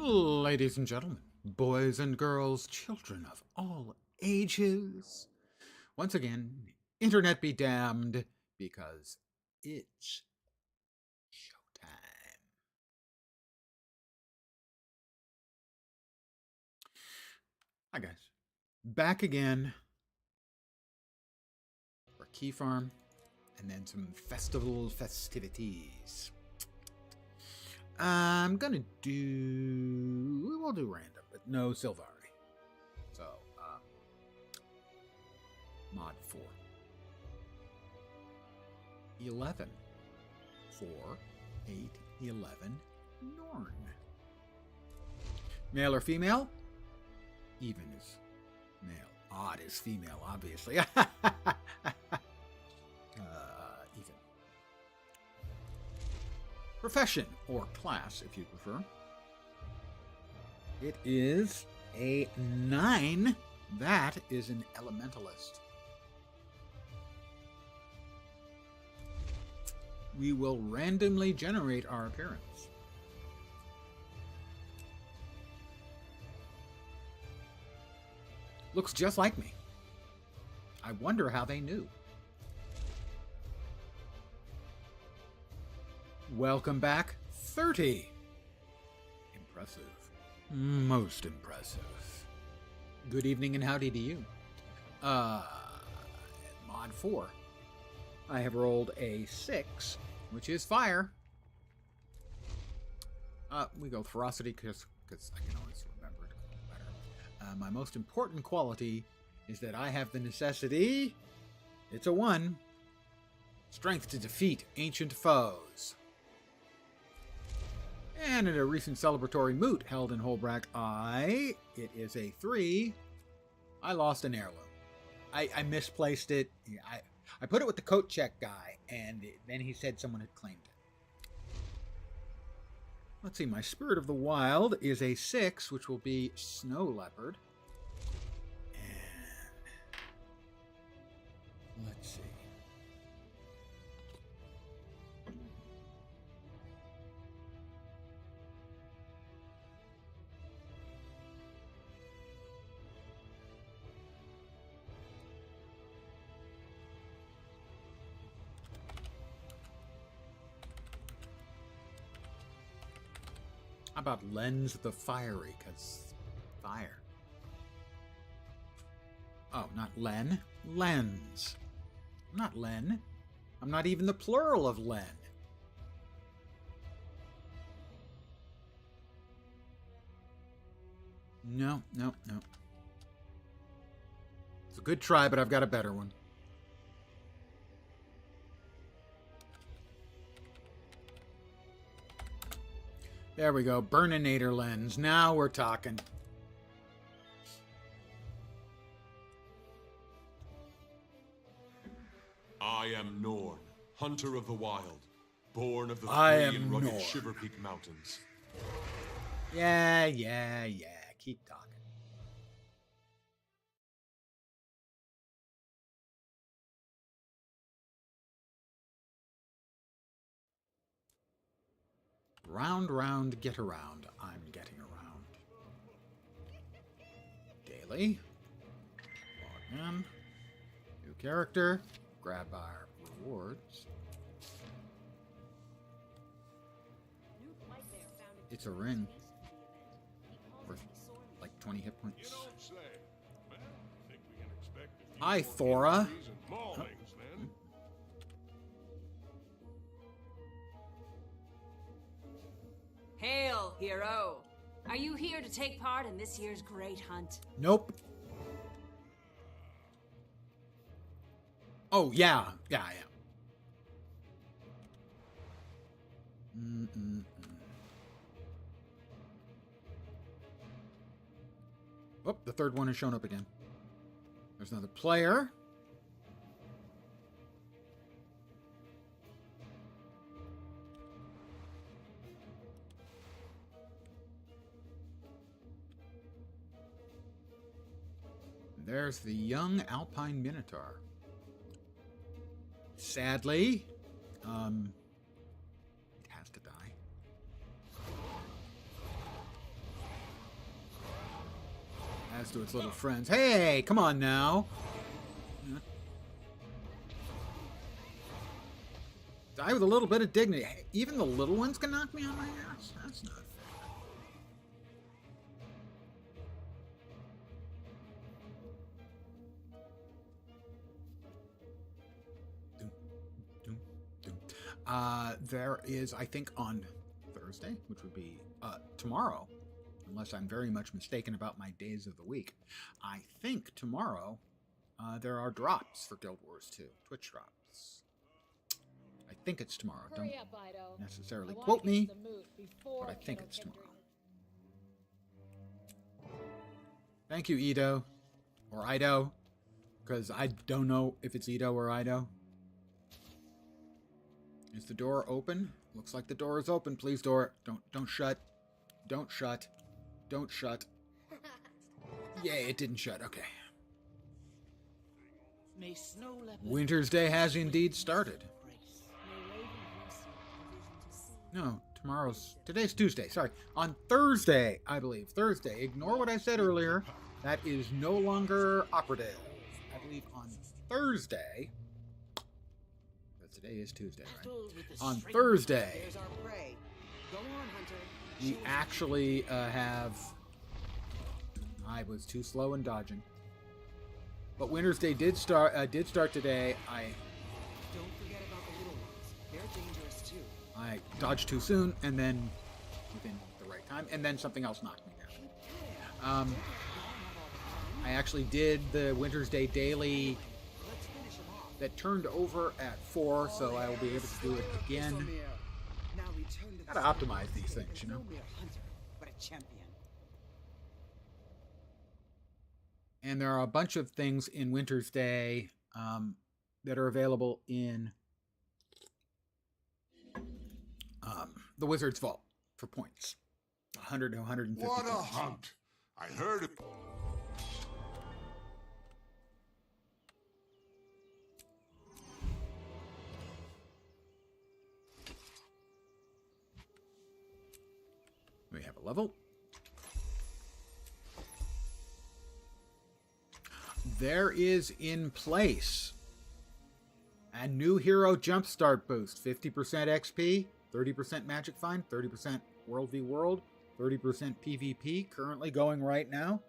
Ladies and gentlemen, boys and girls, children of all ages, once again, internet be damned, because it's showtime. Hi guys, back again for Keyfarm, and then some festivities. We'll do random, but no Silvari. So, mod 4. 11. 4, 8, 11, Norn. Male or female? Even is male. Odd is female, obviously. Even. Profession, or class, if you prefer. It is a 9. That is an elementalist. We will randomly generate our appearance. Looks just like me. I wonder how they knew. Welcome back, 30. Impressive. Most impressive. Good evening and howdy to you. Mod 4. I have rolled a 6, which is fire. We go ferocity because I can always remember it better. My most important quality is that I have the necessity. It's a 1. Strength to defeat ancient foes. And in a recent celebratory moot held in Holbrack, it is a 3. I lost an heirloom. I misplaced it. I put it with the coat check guy, and then he said someone had claimed it. Let's see, my Spirit of the Wild is a 6, which will be Snow Leopard. And let's see. How about Lens the Fiery? Because fire. Oh, not Len. Lens. I'm not Len. I'm not even the plural of Len. No. It's a good try, but I've got a better one. There we go. Burninator Lens. Now we're talking. I am Norn, hunter of the wild, born of the free and rugged Shiverpeak Mountains. Yeah. Keep talking. Round, get around. I'm getting around. Daily. Log in. New character. Grab our rewards. It's a ring. Worth like 20 hit points. Hi, Thora. Hail, hero! Are you here to take part in this year's great hunt? Nope. Oh, yeah. Yeah, I am. Oh, the third one has shown up again. There's another player. There's the young Alpine Minotaur. Sadly, it has to die. As to its little friends. Hey, come on now. Die with a little bit of dignity. Hey, even the little ones can knock me on my ass? That's not fair. There is, I think, on Thursday, which would be tomorrow, unless I'm very much mistaken about my days of the week. I think tomorrow there are drops for Guild Wars 2, Twitch drops. I think it's tomorrow. Don't necessarily quote me, but I think it's tomorrow. Thank you, Ido, or Ido, because I don't know if it's Ido or Ido. Is the door open? Looks like the door is open. Please, door. Don't shut. Don't shut. Don't shut. Yay, it didn't shut. Okay. Wintersday has indeed started. No, today's Tuesday. Sorry. On Thursday, I believe. Thursday. Ignore what I said earlier. That is no longer operative. I believe on Thursday. Today is Tuesday, right? On Thursday, we actually have... I was too slow in dodging. But Wintersday did start today. Don't forget about the little ones. They're dangerous too. I dodged too soon, and then within the right time, and then something else knocked me down. I actually did the Wintersday daily that turned over at 4, so I will be able to do it again. Gotta optimize these things, you know. And there are a bunch of things in Wintersday that are available in the Wizard's Vault for points. 100 to 150 What a points. hunt! I heard it. We have a level. There is in place a new hero jumpstart boost. 50% XP, 30% magic find, 30% World v World, 30% PvP, currently going right now.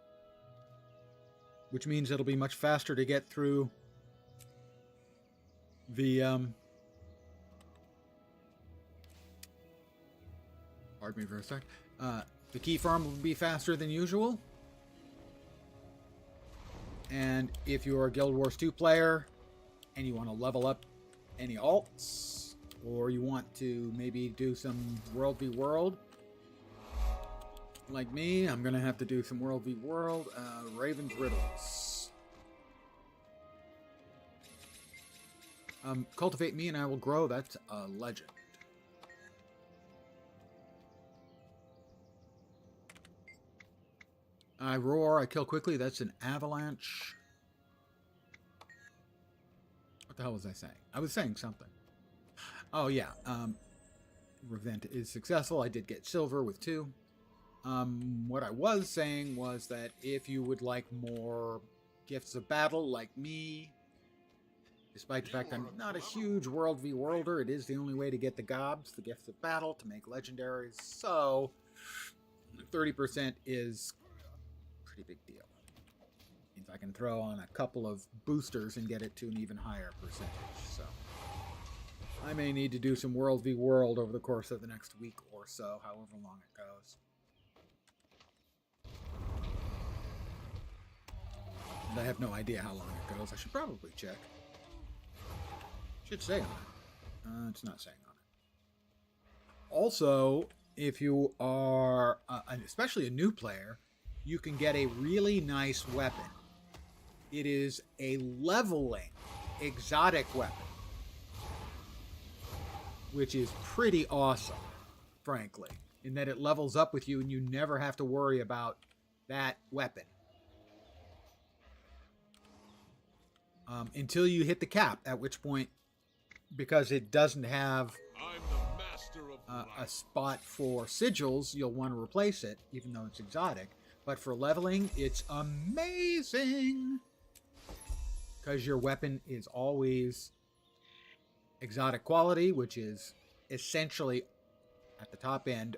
Which means it'll be much faster to get through the pardon me for a sec. The Keyfarm will be faster than usual. And if you're a Guild Wars 2 player and you want to level up any alts, or you want to maybe do some World v World, like me, I'm going to have to do some World v World. Raven's Riddles. Cultivate me and I will grow. That's a legend. I roar, I kill quickly. That's an avalanche. What the hell was I saying? I was saying something. Oh, yeah. Revent is successful. I did get silver with 2. What I was saying was that if you would like more Gifts of Battle like me, despite the fact I'm not a huge World v Worlder, it is the only way to get the gobs, the Gifts of Battle, to make legendaries. So, 30% is big deal. Means I can throw on a couple of boosters and get it to an even higher percentage. So I may need to do some World v World over the course of the next week or so, however long it goes. And I have no idea how long it goes. I should probably check. Should say on it. It's not saying on it. Also, if you are, especially a new player, you can get a really nice weapon. It is a leveling exotic weapon, which is pretty awesome, frankly, in that it levels up with you and you never have to worry about that weapon. Until you hit the cap, at which point, because it doesn't have a spot for sigils, you'll want to replace it, even though it's exotic. But for leveling, it's amazing. Because your weapon is always exotic quality, which is essentially at the top end,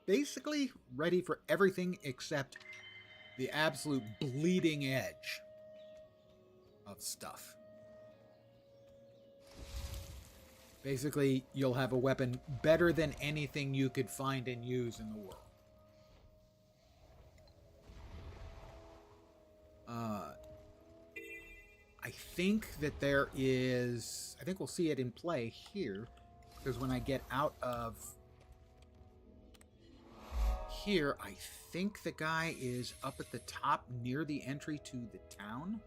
basically ready for everything except the absolute bleeding edge of stuff. Basically, you'll have a weapon better than anything you could find and use in the world. I think that there is... I think we'll see it in play here, because when I get out of here, I think the guy is up at the top near the entry to the town.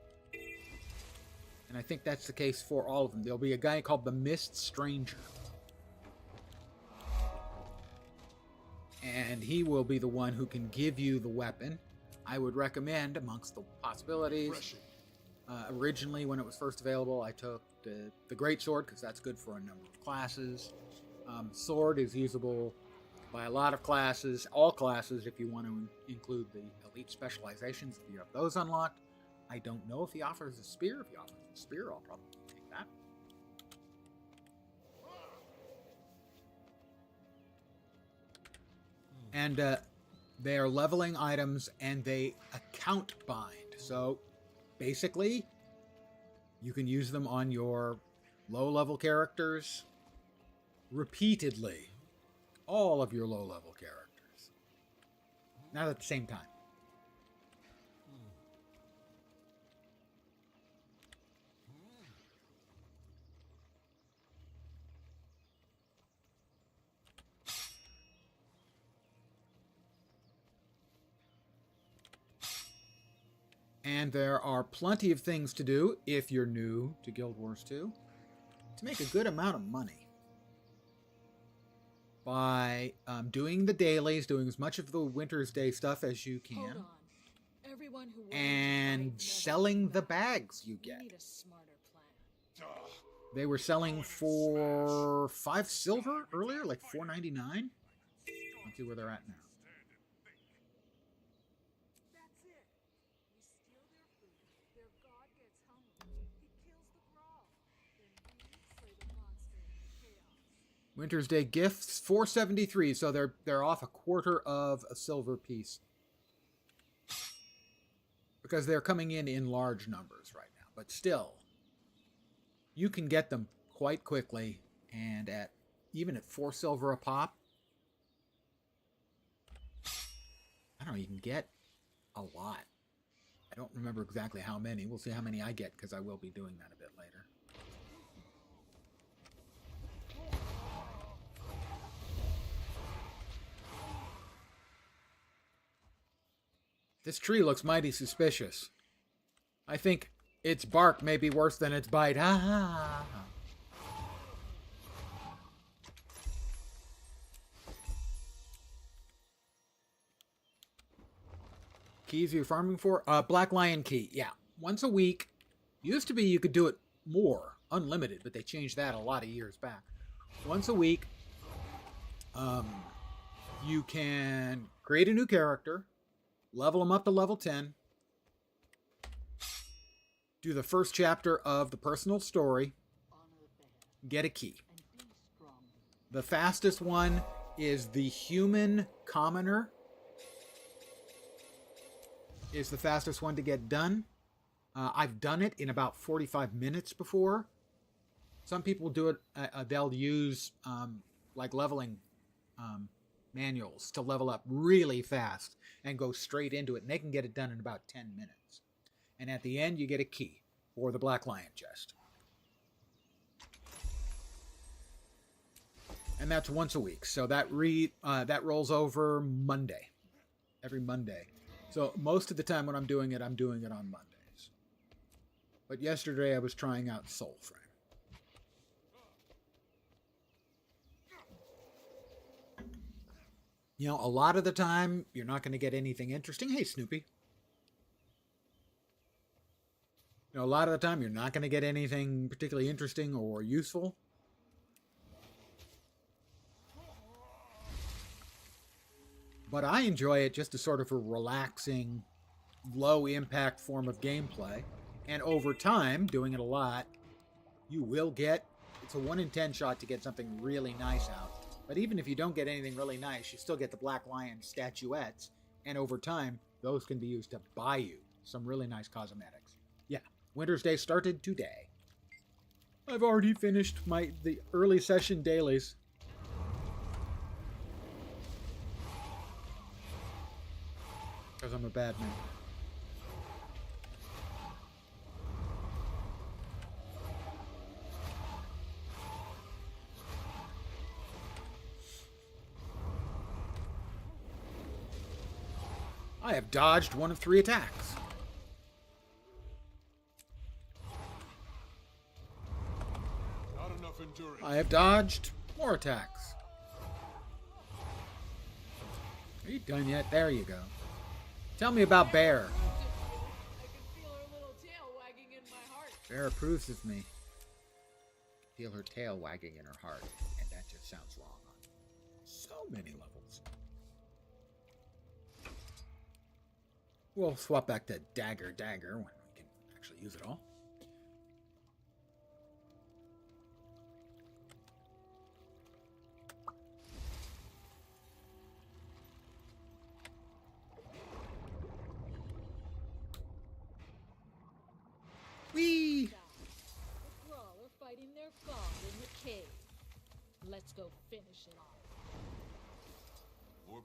And I think that's the case for all of them. There'll be a guy called the Mist Stranger. And he will be the one who can give you the weapon. I would recommend, amongst the possibilities, originally when it was first available, I took the Great Sword, because that's good for a number of classes. Sword is usable by a lot of classes, all classes, if you want to include the elite specializations, if you have those unlocked. I don't know if he offers a spear. If he offers a spear, I'll probably take that. And they are leveling items, and they account bind. So, basically, you can use them on your low-level characters repeatedly. All of your low-level characters. Not at the same time. And there are plenty of things to do, if you're new to Guild Wars 2, to make a good amount of money. By doing the dailies, doing as much of the Wintersday stuff as you can, and selling the bags you get. They were selling for 5 silver earlier, like $4.99. Let's see where they're at now. Wintersday gifts, $4.73, so they're off a quarter of a silver piece. Because they're coming in large numbers right now. But still, you can get them quite quickly, and even at 4 silver a pop, I don't know, you can get a lot. I don't remember exactly how many. We'll see how many I get, because I will be doing that a bit later. This tree looks mighty suspicious. I think its bark may be worse than its bite. Ha ha. Keys you're farming for? Black Lion Key. Yeah. Once a week. Used to be you could do it more. Unlimited. But they changed that a lot of years back. Once a week. You can create a new character. Level them up to level 10. Do the first chapter of the personal story. Get a key. The fastest one is the human commoner. Is the fastest one to get done. I've done it in about 45 minutes before. Some people do it, they'll use like leveling manuals to level up really fast and go straight into it, and they can get it done in about 10 minutes. And at the end, you get a key for the Black Lion chest. And that's once a week. So that rolls over Monday. Every Monday. So most of the time when I'm doing it on Mondays. But yesterday I was trying out Soulframe. You know, a lot of the time, you're not going to get anything interesting. Hey, Snoopy. You know, a lot of the time, you're not going to get anything particularly interesting or useful. But I enjoy it just as sort of a relaxing, low-impact form of gameplay. And over time, doing it a lot, you will get... It's a 1 in 10 shot to get something really nice out. But even if you don't get anything really nice, you still get the Black Lion statuettes. And over time, those can be used to buy you some really nice cosmetics. Yeah, Wintersday started today. I've already finished the early session dailies. Because I'm a bad man. I have dodged 1 of 3 attacks. Not enough endurance. I have dodged more attacks. Are you done yet? There you go. Tell me about Bear. I can feel her little tail wagging in my heart. Bear approves of me. Feel her tail wagging in her heart. And that just sounds wrong on so many levels. We'll swap back to Dagger when we can actually use it all. Whee! The Thrall are fighting their god in the cave. Let's go finish it off.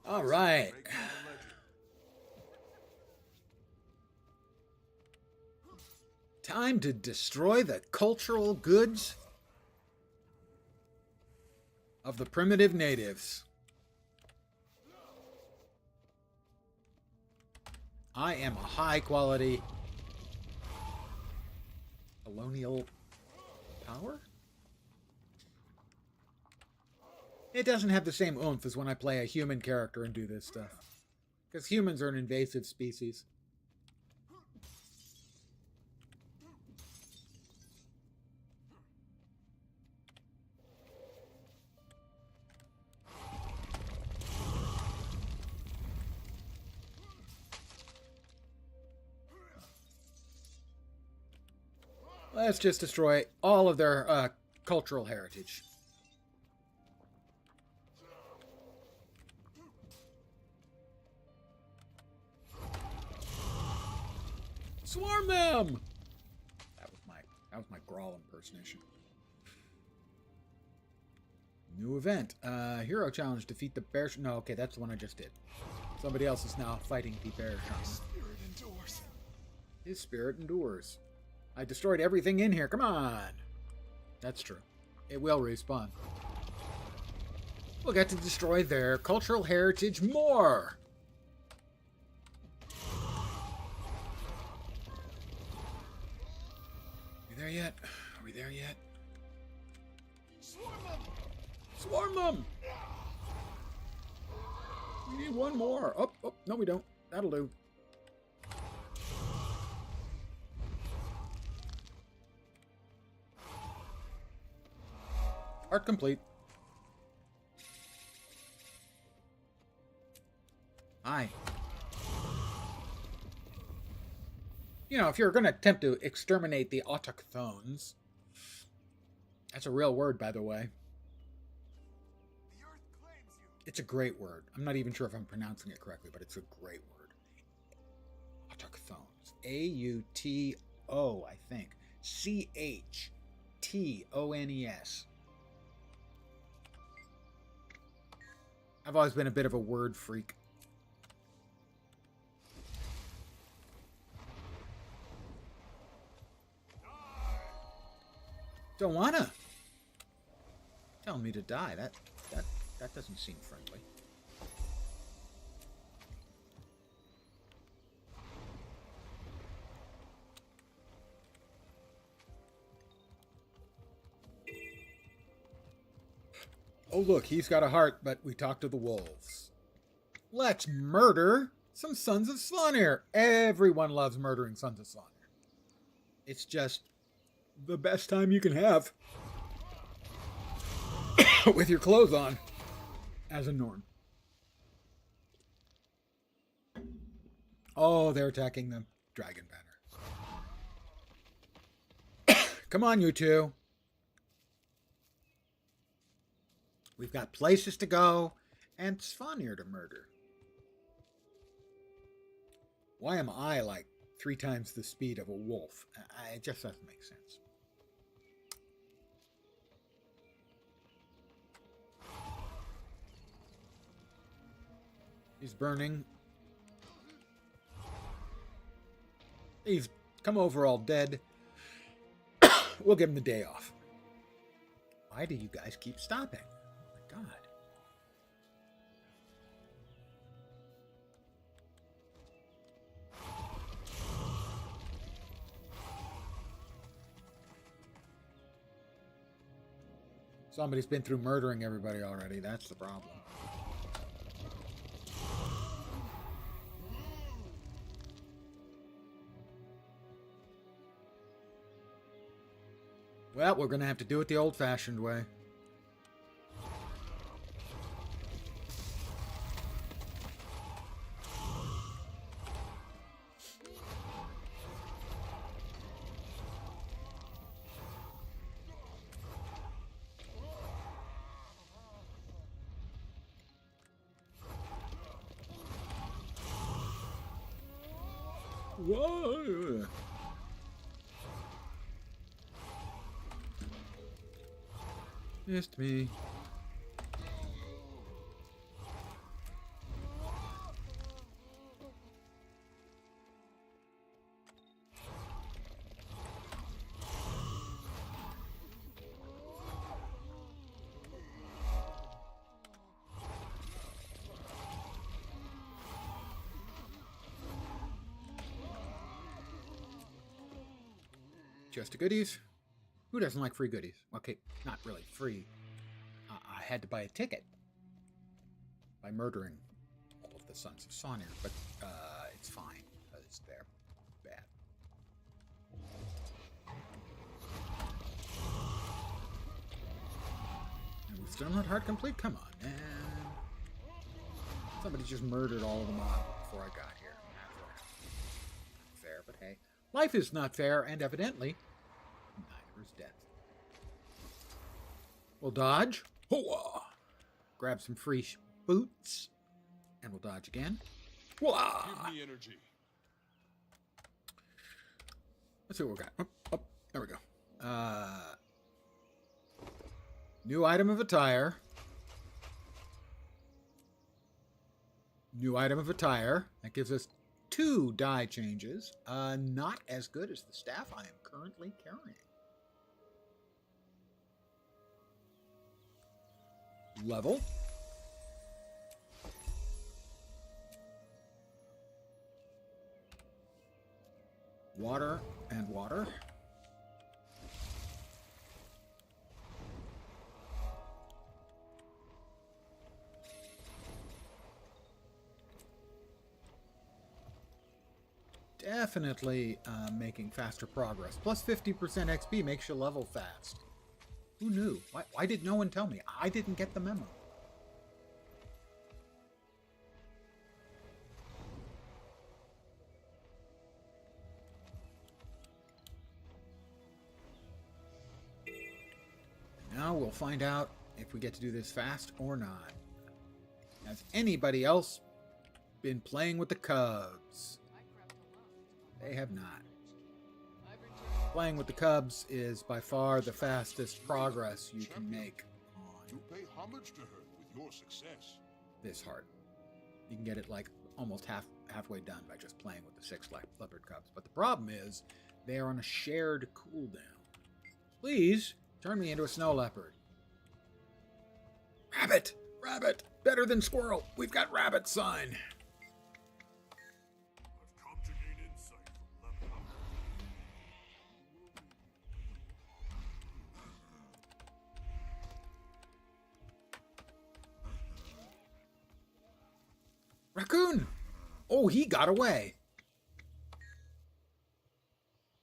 All right. Time to destroy the cultural goods of the primitive natives. I am a high-quality colonial power? It doesn't have the same oomph as when I play a human character and do this stuff. Because humans are an invasive species. Let's just destroy all of their cultural heritage. Swarm them! That was my Grawl impersonation. New event. Hero challenge. Defeat the bear. No, okay, that's the one I just did. Somebody else is now fighting the bear. His spirit endures. His spirit endures. I destroyed everything in here. Come on. That's true. It will respawn. We'll get to destroy their cultural heritage more. We there yet? Are we there yet? Swarm them! Swarm them! We need one more. Oh, no we don't. That'll do. Art complete. Hi. You know, if you're going to attempt to exterminate the autochthones, that's a real word, by the way. The earth claims you. It's a great word. I'm not even sure if I'm pronouncing it correctly, but it's a great word. Autochthones. A-U-T-O, I think. C-H-T-O-N-E-S. I've always been a bit of a word freak. Don't wanna. Telling me to die. That doesn't seem friendly. Oh look, he's got a heart, but we talked to the wolves. Let's murder some Sons of Slanir. Everyone loves murdering Sons of Slanir. It's just the best time you can have with your clothes on as a Norn. Oh, they're attacking the dragon banner. Come on, you two. We've got places to go, and it's fun here to murder. Why am I like 3 times the speed of a wolf? It just doesn't make sense. He's burning. He's come over all dead. We'll give him the day off. Why do you guys keep stopping? Oh my God. Somebody's been through murdering everybody already. That's the problem. Well, we're going to have to do it the old-fashioned way. Whoa! Missed me. Just goodies. Who doesn't like free goodies? Okay, not really free. I had to buy a ticket by murdering all of the sons of Sonir, but it's fine because they're bad. And we've still not hard complete. Come on, man. Somebody just murdered all of them out before I got here. Not fair, but hey. Life is not fair, and evidently, neither is death. We'll dodge. Hoa! Grab some free boots, and we'll dodge again. Hoa! Give me energy. Let's see what we got. Oh, there we go. New item of attire. New item of attire. That gives us 2 die changes. Not as good as the staff I am currently carrying. Level. Water and water. Definitely making faster progress. Plus 50% XP makes you level fast. Who knew? Why did no one tell me? I didn't get the memo. Now we'll find out if we get to do this fast or not. Has anybody else been playing with the Cubs? They have not. Playing with the Cubs is by far the fastest progress you can make on to pay homage to her with your success. this heart. You can get it like almost halfway done by just playing with the 6 leopard cubs. But the problem is they are on a shared cooldown. Please turn me into a snow leopard. Rabbit! Rabbit! Better than squirrel. We've got rabbit sign. I've come to gain insight from leopard. Raccoon! Oh, he got away.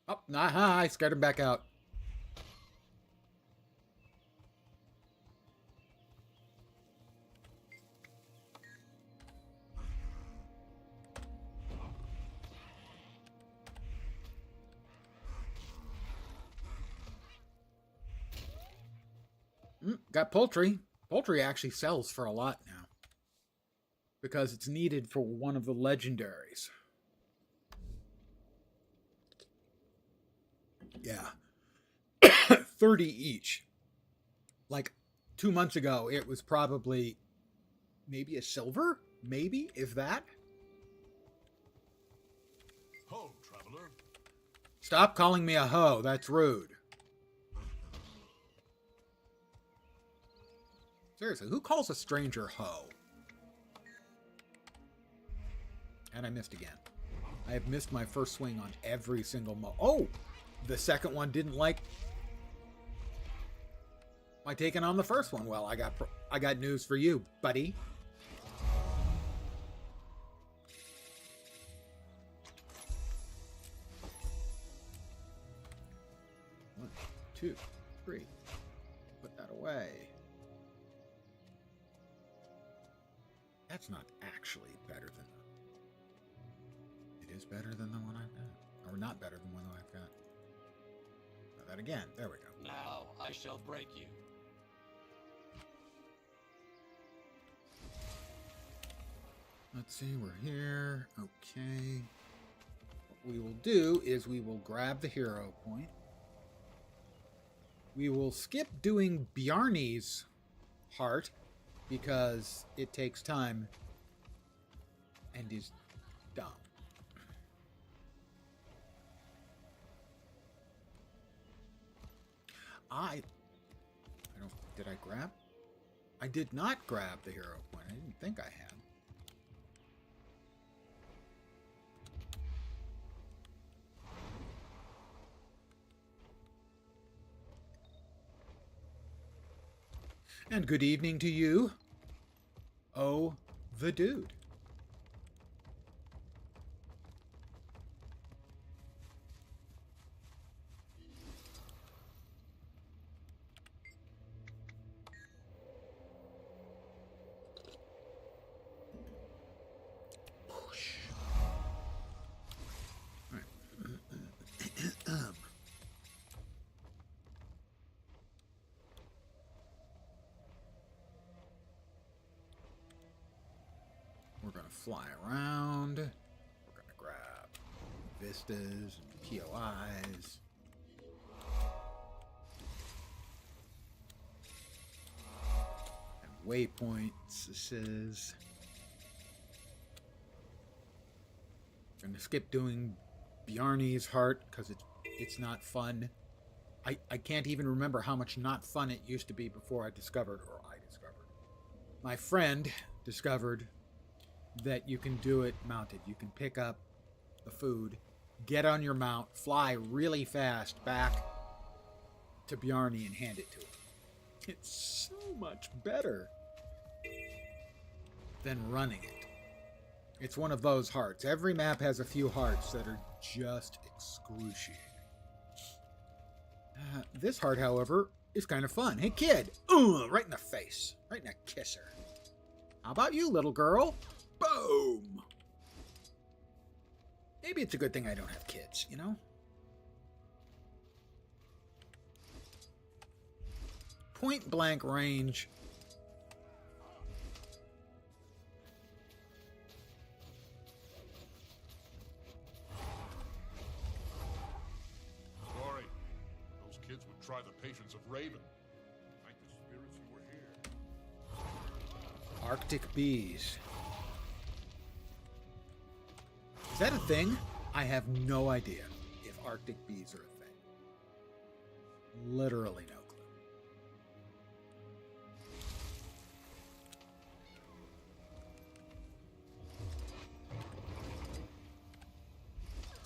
Oh, I scared him back out. Got poultry. Poultry actually sells for a lot now. Because it's needed for one of the legendaries. Yeah. 30 each. Like 2 months ago, it was probably maybe a silver? Maybe, if that. Ho, traveler. Stop calling me a hoe. That's rude. Seriously, who calls a stranger hoe? And I missed again. I have missed my first swing on every single Oh! The second one didn't like my taking on the first one. Well, I got news for you, buddy. One, two, three. Put that away. That's not actually better than it is better than the one I've got. Or not better than the one I've got. Try that again. There we go. Now I shall break you. Let's see, we're here. Okay. What we will do is we will grab the hero point. We will skip doing Bjarni's heart because it takes time and is dumb. I don't, did I grab? I did not grab the hero point. I didn't think I had. And good evening to you. Oh, the dude. We're going to fly around. We're going to grab vistas and POIs. And waypoints, this is. Going to skip doing Bjarni's heart because it's not fun. I can't even remember how much not fun it used to be before I discovered. My friend discovered that you can do it mounted. You can pick up the food, get on your mount, fly really fast back to Bjarni and hand it to him. It's so much better than running it. It's one of those hearts. Every map has a few hearts that are just excruciating. This heart, however, is kind of fun. Hey, kid! Right in the face. Right in the kisser. How about you, little girl? Boom! Maybe it's a good thing I don't have kids, you know? Point blank range. Sorry. Those kids would try the patience of Raven. Thank the spirits you were here. Arctic bees. Is that a thing? I have no idea if Arctic bees are a thing. Literally no clue.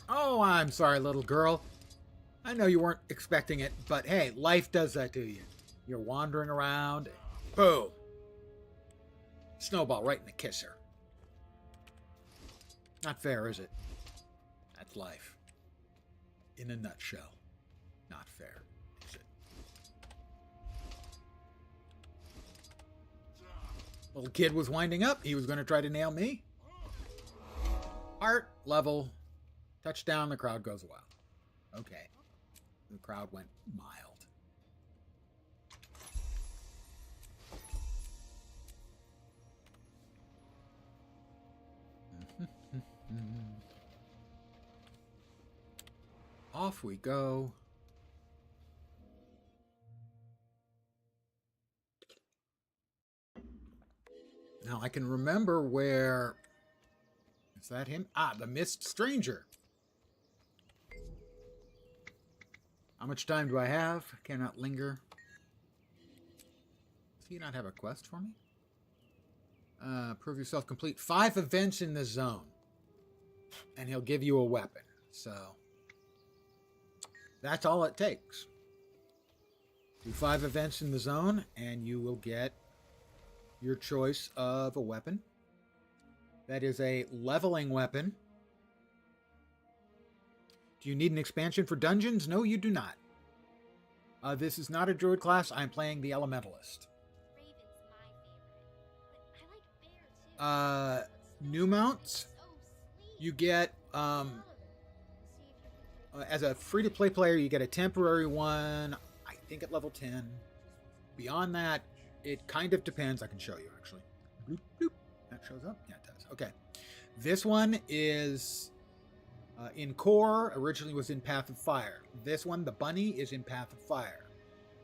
Oh, I'm sorry, little girl. I know you weren't expecting it, but hey, life does that to you. You're wandering around, boom. Snowball right in the kisser. Not fair, is it? That's life. In a nutshell. Not fair, is it? Little kid was winding up. He was going to try to nail me. Heart level. Touchdown, the crowd goes wild. Okay. The crowd went mild. Off we go. Now I can remember where... Is that him? Ah, the Mist Stranger. How much time do I have? Cannot linger. Does he not have a quest for me? Prove yourself complete 5 events in the zone. And he'll give you a weapon. So... that's all it takes. Do 5 events in the zone, and you will get your choice of a weapon. That is a leveling weapon. Do you need an expansion for dungeons? No, you do not. This is not a druid class. I'm playing the elementalist. New mounts. You get, as a free-to-play player, you get a temporary one, I think at level 10. Beyond that, it kind of depends. I can show you, actually. Bloop, bloop. That shows up? Yeah, it does. Okay. This one is in Core. Originally was in Path of Fire. This one, the bunny, is in Path of Fire.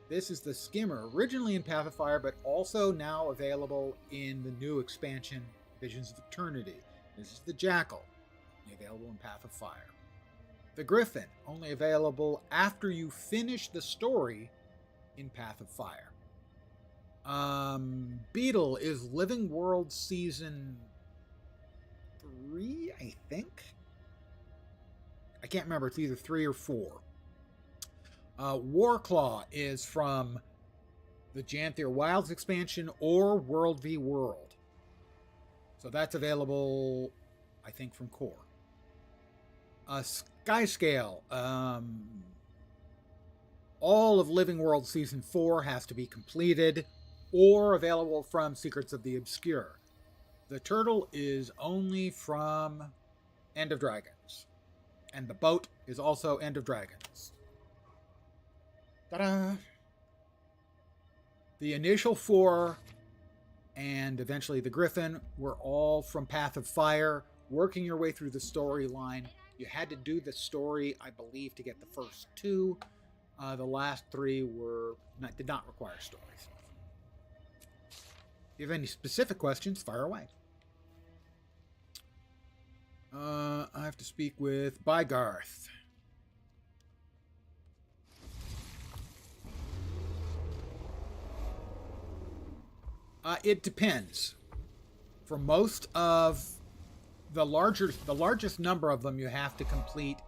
This is the Skimmer, originally in Path of Fire, but also now available in the new expansion, Visions of Eternity. This is the Jackal, available in Path of Fire. The Griffin, only available after you finish the story in Path of Fire. Beetle is Living World Season 3, I think? I can't remember. It's either 3 or 4. Warclaw is from the Janthier Wilds expansion or World v World. So that's available, I think, from Core. Skyscale. All of Living World Season 4 has to be completed or available from Secrets of the Obscure. The turtle is only from End of Dragons. And the boat is also End of Dragons. Ta-da! The initial 4 and eventually the Griffin were all from Path of Fire, working your way through the storyline. You had to do the story, I believe, to get the first 2. The last 3 did not require stories. If you have any specific questions, fire away. I have to speak with Bygarth. It depends. For most of the largest number of them, you have to complete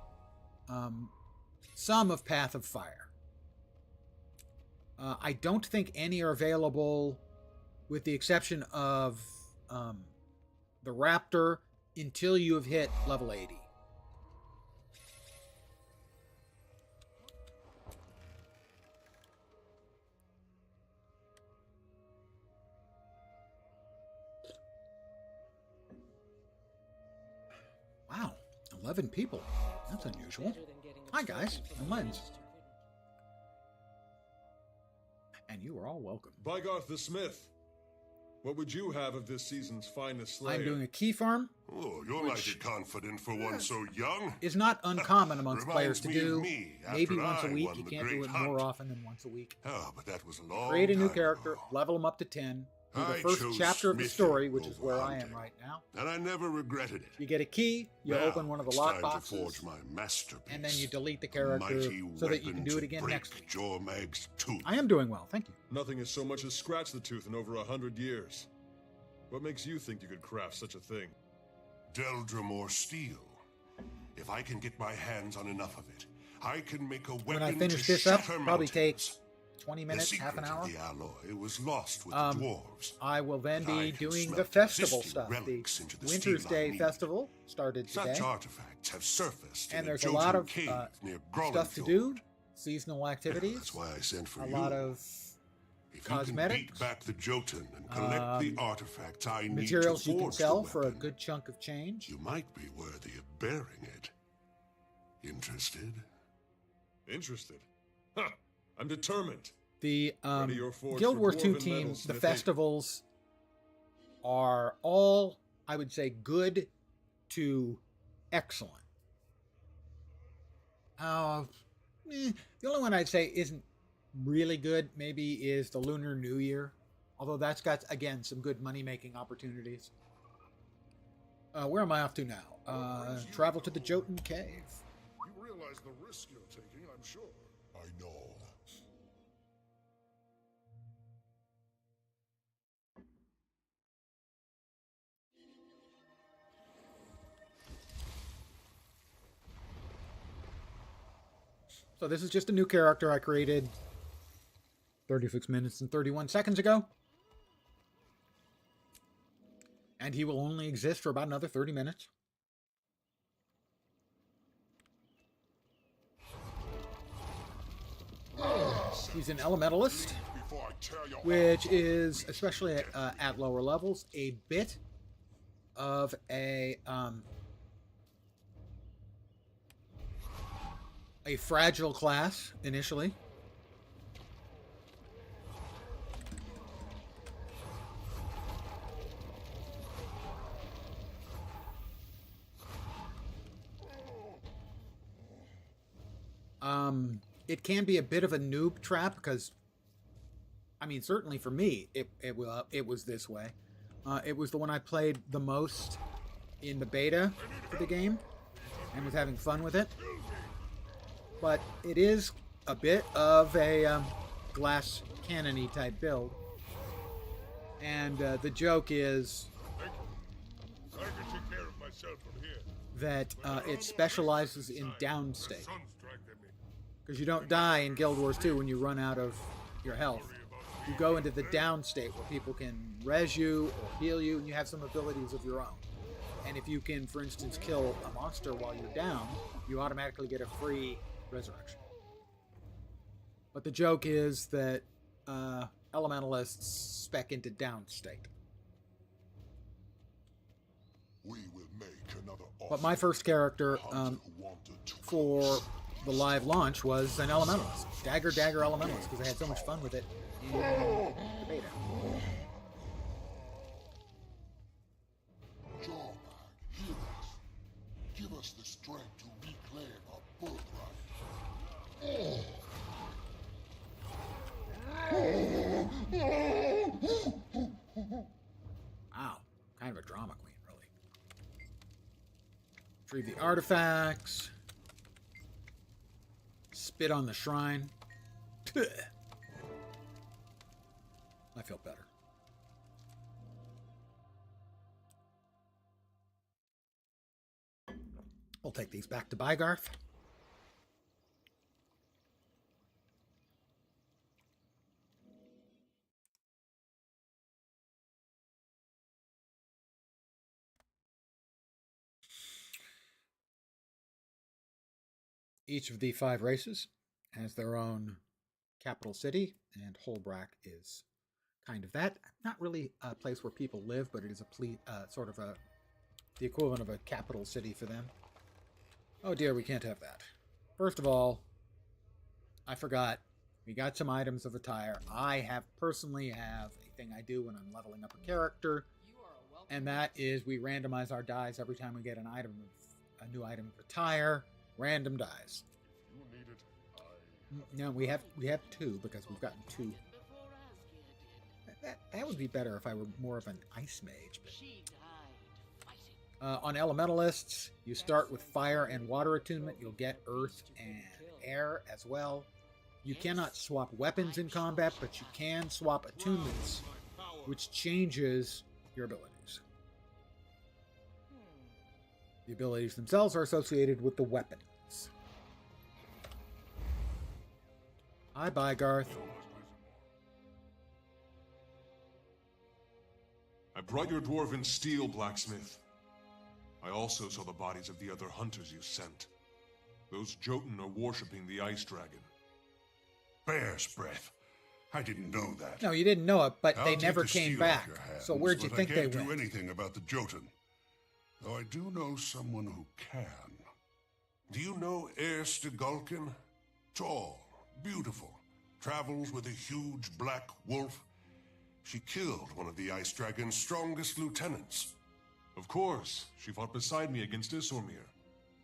some of Path of Fire. I don't think any are available, with the exception of the Raptor, until you have hit level 80. Wow, 11 people. That's unusual. Hi guys, I'm Lens. And you are all welcome. Bygarth the Smith, what would you have of this season's finest slayer? I'm doing a Keyfarm. Oh, you're mighty confident for one so young. Is not uncommon amongst players to Reminds me do. of me Maybe after once a I week. won You the can't do great it more hunt. often than once a week. Oh, but that was a long Create a new time character, ago. level them up to 10. Do the I first chose chapter of the Smithy story, which is over where I am hunting. right now. And I never regretted it. You get a key, you Now, open one of the it's lock time boxes, to forge my masterpiece. and then you delete the A character mighty so that you weapon can do it to again break next week. Jormag's tooth. I am doing well, thank you. Nothing has so much as scratched the tooth in over 100 years. What makes you think you could craft such a thing? Deldrimore steel. If I can get my hands on enough of it, I can make a weapon When I finish to this up, shatter probably mountains. take 20 The minutes, secret half an hour. of the alloy was lost with the dwarves. I will then I be can doing smelt the festival existing stuff. The relics into the Wintersday steel I need. festival started today, Such artifacts have surfaced and in there's a a lot Jotun of cave near stuff to Grollenfjord. do, seasonal Yeah, activities, that's why I sent for a you. lot of If you can cosmetics, beat back the Jotun and collect the artifacts I need materials to you can forge sell the for a weapon, good chunk of change. you might be worthy of bearing it. Interested? Interested? Huh! I'm determined. The Ready your forge Guild for Wars 2 dwarven team, metal the smithing. festivals are all, I would say, good to excellent. The only one I'd say isn't really good maybe is the Lunar New Year, although that's got, again, some good money-making opportunities. Where am I off to now? Travel to the Jotun Cave. You realize the risk you're taking, I'm sure. I know. So this is just a new character I created 36 minutes and 31 seconds ago. And he will only exist for about another 30 minutes. He's an elementalist, which is, especially at lower levels, a bit of a fragile class initially. It can be a bit of a noob trap because, I mean, certainly for me, it was this way. It was the one I played the most in the beta for the game and was having fun with it. But it is a bit of a glass cannon-y type build. And the joke is I can take care of myself from here. that it specializes in downstate. Because you don't die in Guild Wars 2 when you run out of your health. You go into the downstate where people can res you or heal you, and you have some abilities of your own. And if you can, for instance, kill a monster while you're down, you automatically get a free resurrection. But the joke is that elementalists spec into downstate. We will make another offer. But my first character for the live launch was an elementalist. Dagger elementalist, because I had so much fun with it in the beta. Jawbag, hear us. Give us the strength to reclaim our birthright. Wow, kind of a drama queen, really. Retrieve the artifacts. Spit on the shrine. I feel better. We'll take these back to Bygarth. Each of the 5 races has their own capital city, and Holbrack is kind of that. Not really a place where people live, but it is a sort of the equivalent of a capital city for them. Oh dear, we can't have that. First of all, I forgot. We got some items of attire. I personally have a thing I do when I'm leveling up a character, and that is we randomize our dies every time we get a new item of attire. Random dies. You need it. No, we have 2 because we've gotten 2. That would be better if I were more of an ice mage. But on elementalists, you start with fire and water attunement. You'll get earth and air as well. You cannot swap weapons in combat, but you can swap attunements, which changes your abilities. The abilities themselves are associated with the weapons. Hi, Bygarth. I brought your dwarven steel, blacksmith. I also saw the bodies of the other hunters you sent. Those Jotun are worshipping the ice dragon. Bear's breath. I didn't know that. No, you didn't know it, but I'll they take never the came steel back. off your hands, So where'd you but think I they can't went? do anything about the Jotun. Though I do know someone who can. Do you know Erste-Gulkin? Tall, beautiful, travels with a huge black wolf. She killed one of the Ice Dragon's strongest lieutenants. Of course, she fought beside me against Isormir.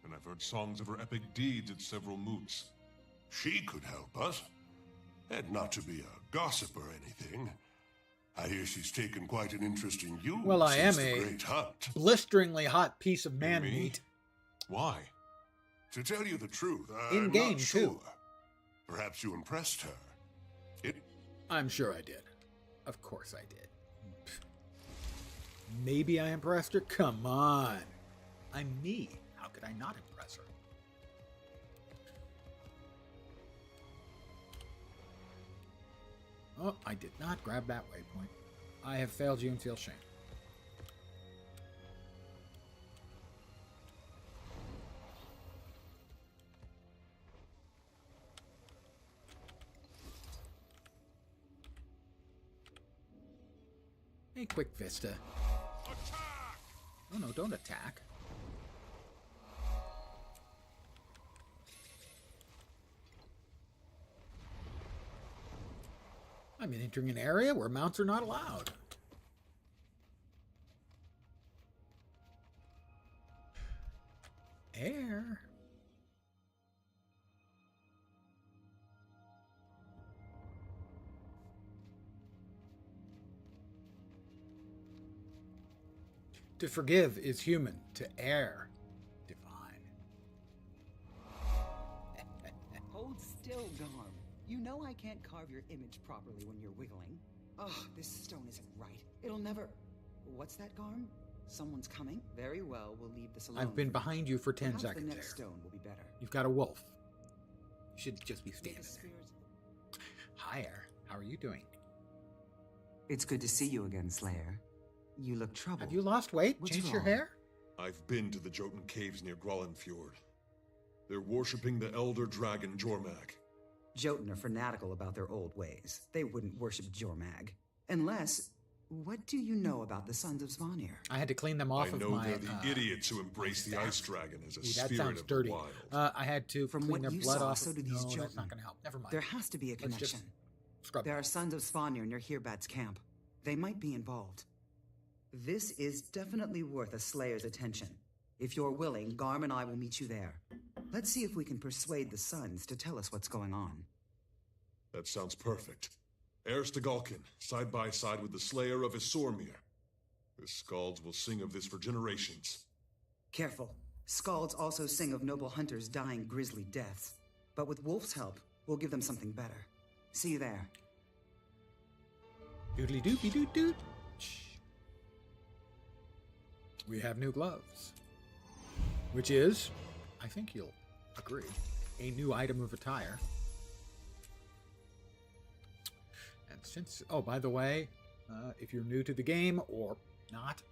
and I've heard songs of her epic deeds at several moots. She could help us. And not to be a gossip or anything, I hear she's taken quite an interest in you. Well, I am since the a Great Hunt. blisteringly hot piece of man Me? meat. Why? To tell you the truth, In I'm game, not sure. too. Perhaps you impressed her. I'm sure I did. Of course I did. Pfft. Maybe I impressed her? Come on. I'm me. How could I not impress her? Oh, I did not grab that waypoint. I have failed you and feel shame. A quick vista. Attack! Oh no, don't attack. I'm entering an area where mounts are not allowed. Air. To forgive is human, to err, divine. Hold still, Garm. You know I can't carve your image properly when you're wiggling. Oh, this stone isn't right. It'll never... What's that, Garm? Someone's coming? Very well, we'll leave this alone. I've been behind you for 10 Perhaps seconds the next there. stone will be better. You've got a wolf. You should just be Make standing a there. spirit. Hi, Air. How are you doing? It's good to see you again, Slayer. You look troubled. Have you lost weight? What's Changed your wrong? hair? I've been to the Jotun caves near Grollenfjord. They're worshipping the elder dragon Jormag. Jotun are fanatical about their old ways. They wouldn't worship Jormag. Unless... What do you know about the Sons of Svanir? I had to clean them off I of know my... they're the idiots who embrace the staff. ice dragon as a Ooh, that spirit sounds of dirty. the wild. I had to From clean what their you blood saw, off. so do No, these that's Jotun. not going to help. Never mind. There has to be a Let's just connection. scrub There it. are Sons of Svanir near Hirbat's camp. They might be involved. This is definitely worth a Slayer's attention. If you're willing, Garm and I will meet you there. Let's see if we can persuade the Sons to tell us what's going on. That sounds perfect. Erstagulkin, side by side with the slayer of Isormir. The Skalds will sing of this for generations. Careful. Skalds also sing of noble hunters dying grisly deaths. But with Wolf's help, we'll give them something better. See you there. Doodly doopy doot doot. We have new gloves. Which is, I think you'll agree, a new item of attire. And since, oh, by the way, if you're new to the game or not,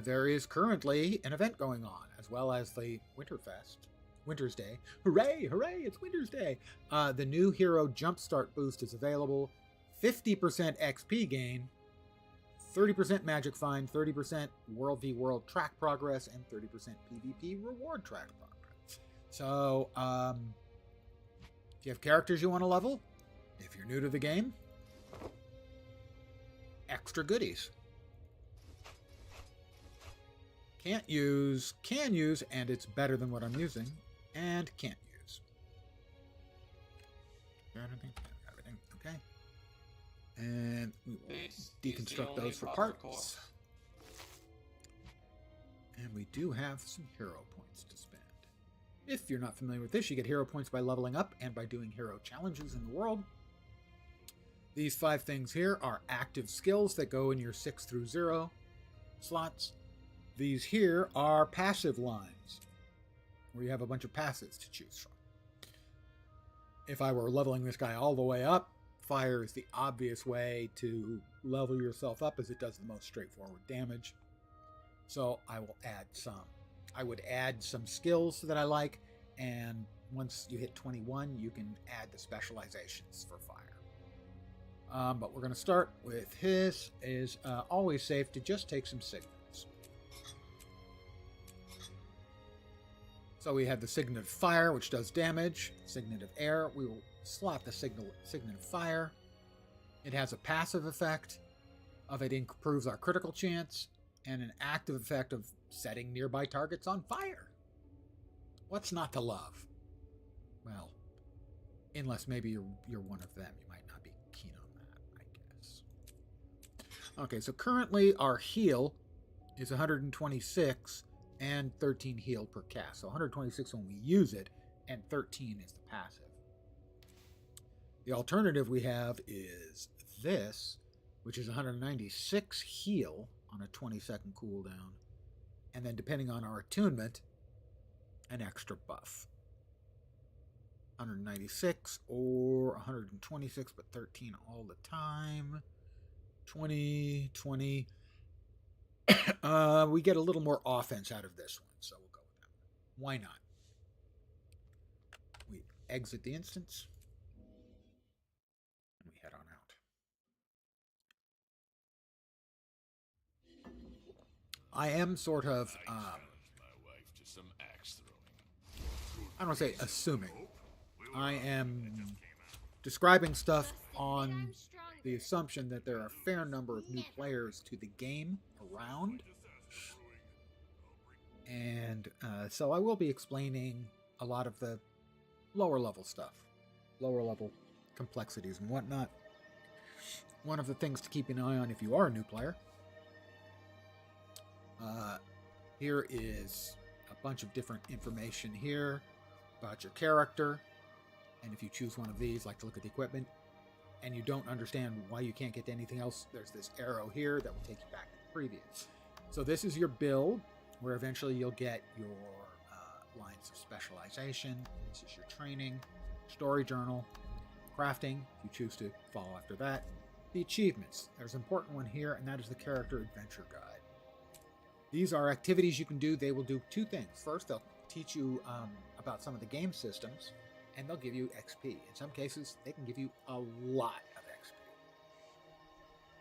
there is currently an event going on, as well as the Wintersday. Hooray, hooray, it's Wintersday. The new hero Jumpstart boost is available. 50% XP gain, 30% magic find, 30% World v World track progress, and 30% PvP reward track progress. So, do you have characters you want to level? If you're new to the game, extra goodies. Can use, and it's better than what I'm using, and can't use. Everything, okay. And we will This is deconstruct the those for only proper parts. course. And we do have some hero points to spend. If you're not familiar with this, you get hero points by leveling up and by doing hero challenges in the world. These 5 things here are active skills that go in your 6 through 0 slots. These here are passive lines, where you have a bunch of passives to choose from. If I were leveling this guy all the way up, fire is the obvious way to level yourself up, as it does the most straightforward damage. So I will add some. I would add some skills that I like, and once you hit 21, you can add the specializations for fire. But we're going to start with his. Is always safe to just take some signals. So we have the Signet of Fire, which does damage. Signet of Air, we will slot the Signet of Fire. It has a passive effect of it improves our critical chance, and an active effect of setting nearby targets on fire. What's not to love? Well, unless maybe you're one of them. You might not be keen on that, I guess. Okay, so currently our heal is 126 and 13 heal per cast. So 126 when we use it, and 13 is the passive. The alternative we have is this, which is 196 heal on a 20-second cooldown, and then depending on our attunement, an extra buff. 196 or 126, but 13 all the time. 20, 20. We get a little more offense out of this one, so we'll go with that. Why not? We exit the instance. And we head on out. I am sort of, I don't want to say assuming. I am describing stuff on the assumption that there are a fair number of new players to the game around. And so I will be explaining a lot of the lower level stuff, lower level complexities and whatnot. One of the things to keep an eye on if you are a new player. Here is a bunch of different information here about your character. And if you choose one of these, like to look at the equipment, and you don't understand why you can't get to anything else, there's this arrow here that will take you back to the previous. So this is your build, where eventually you'll get your lines of specialization. This is your training, story journal, crafting, if you choose to follow after that. The achievements. There's an important one here, and that is the character adventure guide. These are activities you can do. They will do two things. First, they'll teach you about some of the game systems, and they'll give you XP. In some cases, they can give you a lot of XP.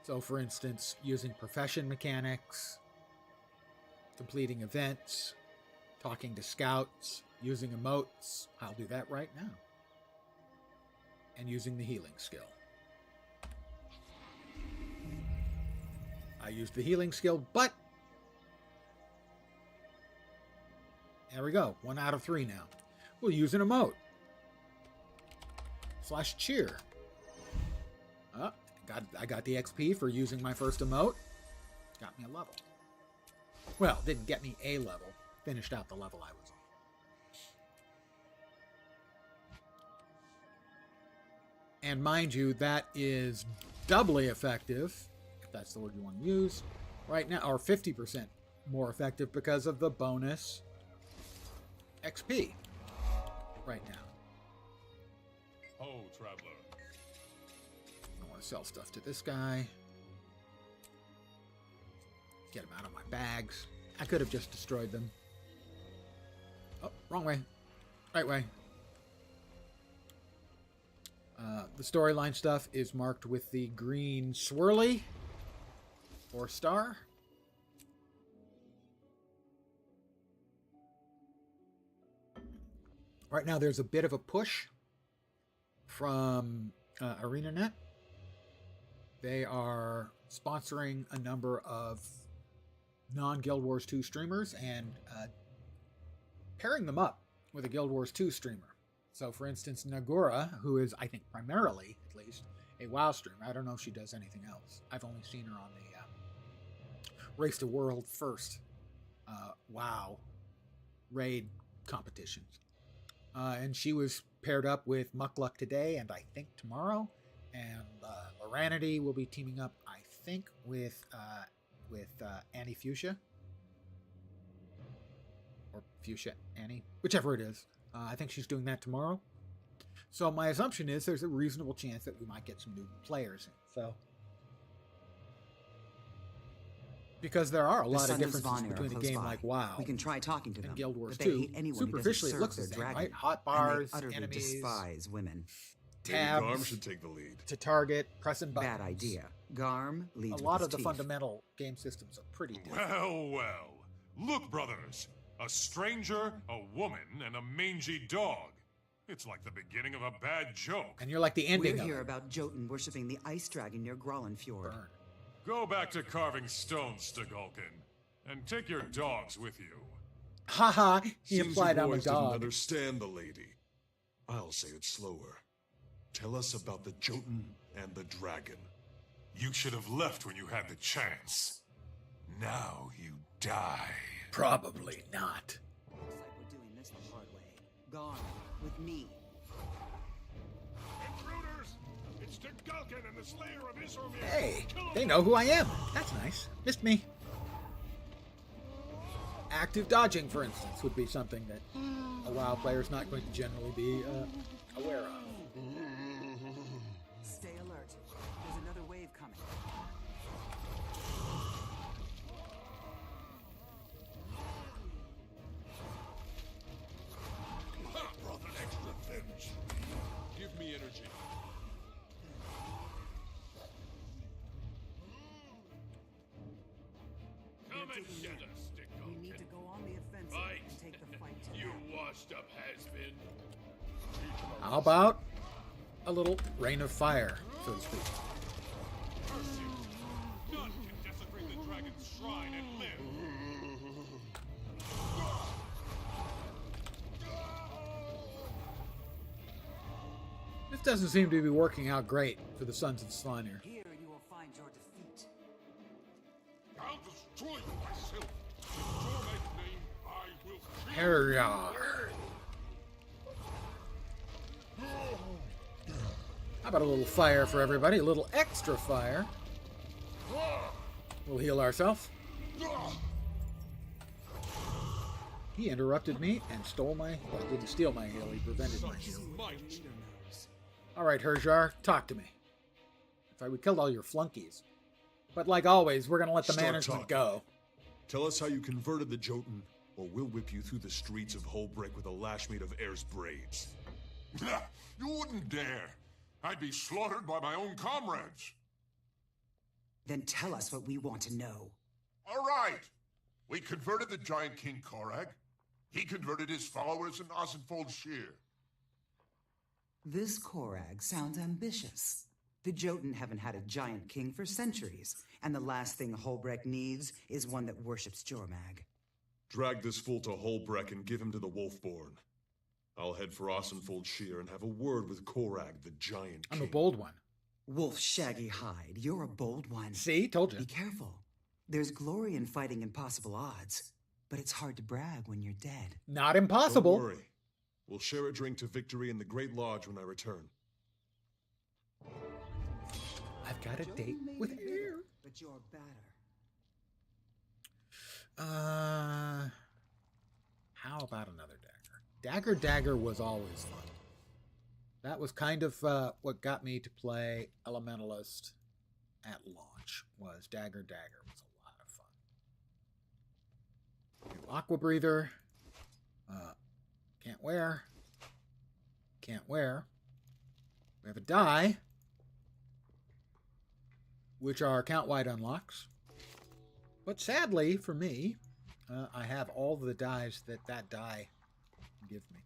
So, for instance, using profession mechanics, completing events, talking to scouts, using emotes. I'll do that right now. And using the healing skill. I used the healing skill, but there we go. 1 out of 3 now. We'll use an emote. /cheer. I got the XP for using my first emote. Got me a level. Well, didn't get me a level. Finished out the level I was on. And mind you, that is doubly effective, if that's the word you want to use, right now, or 50% more effective because of the bonus XP right now. Oh, traveler. I want to sell stuff to this guy. Get them out of my bags. I could have just destroyed them. Oh, wrong way. Right way. The storyline stuff is marked with the green swirly or star. Right now there's a bit of a push from ArenaNet. They are sponsoring a number of non-Guild Wars 2 streamers and pairing them up with a Guild Wars 2 streamer. So, for instance, Nagura, who is, I think, primarily, at least, a WoW streamer. I don't know if she does anything else. I've only seen her on the Race to World First WoW raid competitions. And she was paired up with Muckluck today and I think tomorrow. And Loranity will be teaming up, I think, with Annie Fuchsia. Or Fuchsia Annie. Whichever it is. I think she's doing that tomorrow. So my assumption is there's a reasonable chance that we might get some new players in. So, because there are a lot of differences between a game like WoW we can try talking to them, and Guild Wars but they 2. hate anyone Superficially, it looks the same, right? Hot bars, and they utterly enemies, despise women. Garm tabs should take the lead. to target, pressing buttons. Bad idea. Garm leads A lot with of the his teeth. fundamental game systems are pretty different. Well, well. Look, brothers. A stranger, a woman, and a mangy dog. It's like the beginning of a bad joke. And you're like the ending We're of here it. about Jotun worshipping the ice dragon near Grollenfjord. Burn. Go back to carving stones, Stagulkin, and take your dogs with you. Haha, he Seems implied you I'm a boys didn't dog. understand the lady. I'll say it slower. Tell us about the Jotun and the dragon. You should have left when you had the chance. Now you die. Probably not. Looks like we're doing this the hard way. Gone. With me. Intruders! It's the Gulkin and the Slayer of Isomir! Hey, Kill 'em they know who I am. That's nice. Missed me. Active dodging, for instance, would be something that a WoW player is not going to generally be aware of. Stay alert. There's another wave coming. Brought an extra pinch. Give me energy. Come and get us, Dick We need to go on the offensive Right. and take the fight to You them. washed up has-been. How about a little rain of fire, so to speak? None can desecrate the dragon's shrine and live. This doesn't seem to be working out great for the Sons of Slanir. Here you will find your defeat. I'll destroy you myself. In Jormag's name, I will kill Here you are. How about a little fire for everybody? A little extra fire. We'll heal ourselves. He interrupted me and stole my... Well, didn't steal my heal. He prevented my heal. might. All right, Herjar, talk to me. Sorry, we killed all your flunkies. But like always, we're going to let the Start management talking. go. Tell us how you converted the Jotun, or we'll whip you through the streets of Holbreak with a lash made of Air's braids. You wouldn't dare. I'd be slaughtered by my own comrades. Then tell us what we want to know. All right. We converted the giant King Korag. He converted his followers in Ozenfold Shear. This Korag sounds ambitious. The Jotun haven't had a giant king for centuries, and the last thing Holbrecht needs is one that worships Jormag. Drag this fool to Holbreck and give him to the Wolfborn. I'll head for Ozenfold Shear and have a word with Korag, the giant king. I'm a bold one. Wolf Shaggy Hide, you're a bold one. See? Told you. Be careful. There's glory in fighting impossible odds, but it's hard to brag when you're dead. Not impossible. Don't worry. We'll share a drink to victory in the Great Lodge when I return. I've got a date Jotun may with be Air. bitter, but you're badder. How about another dagger? Dagger was always fun. That was kind of what got me to play Elementalist at launch. Was Dagger was a lot of fun. New Aqua Breather. Can't wear. Can't wear. We have a die, which are account-wide unlocks. But sadly, for me, I have all the dies that die can give me.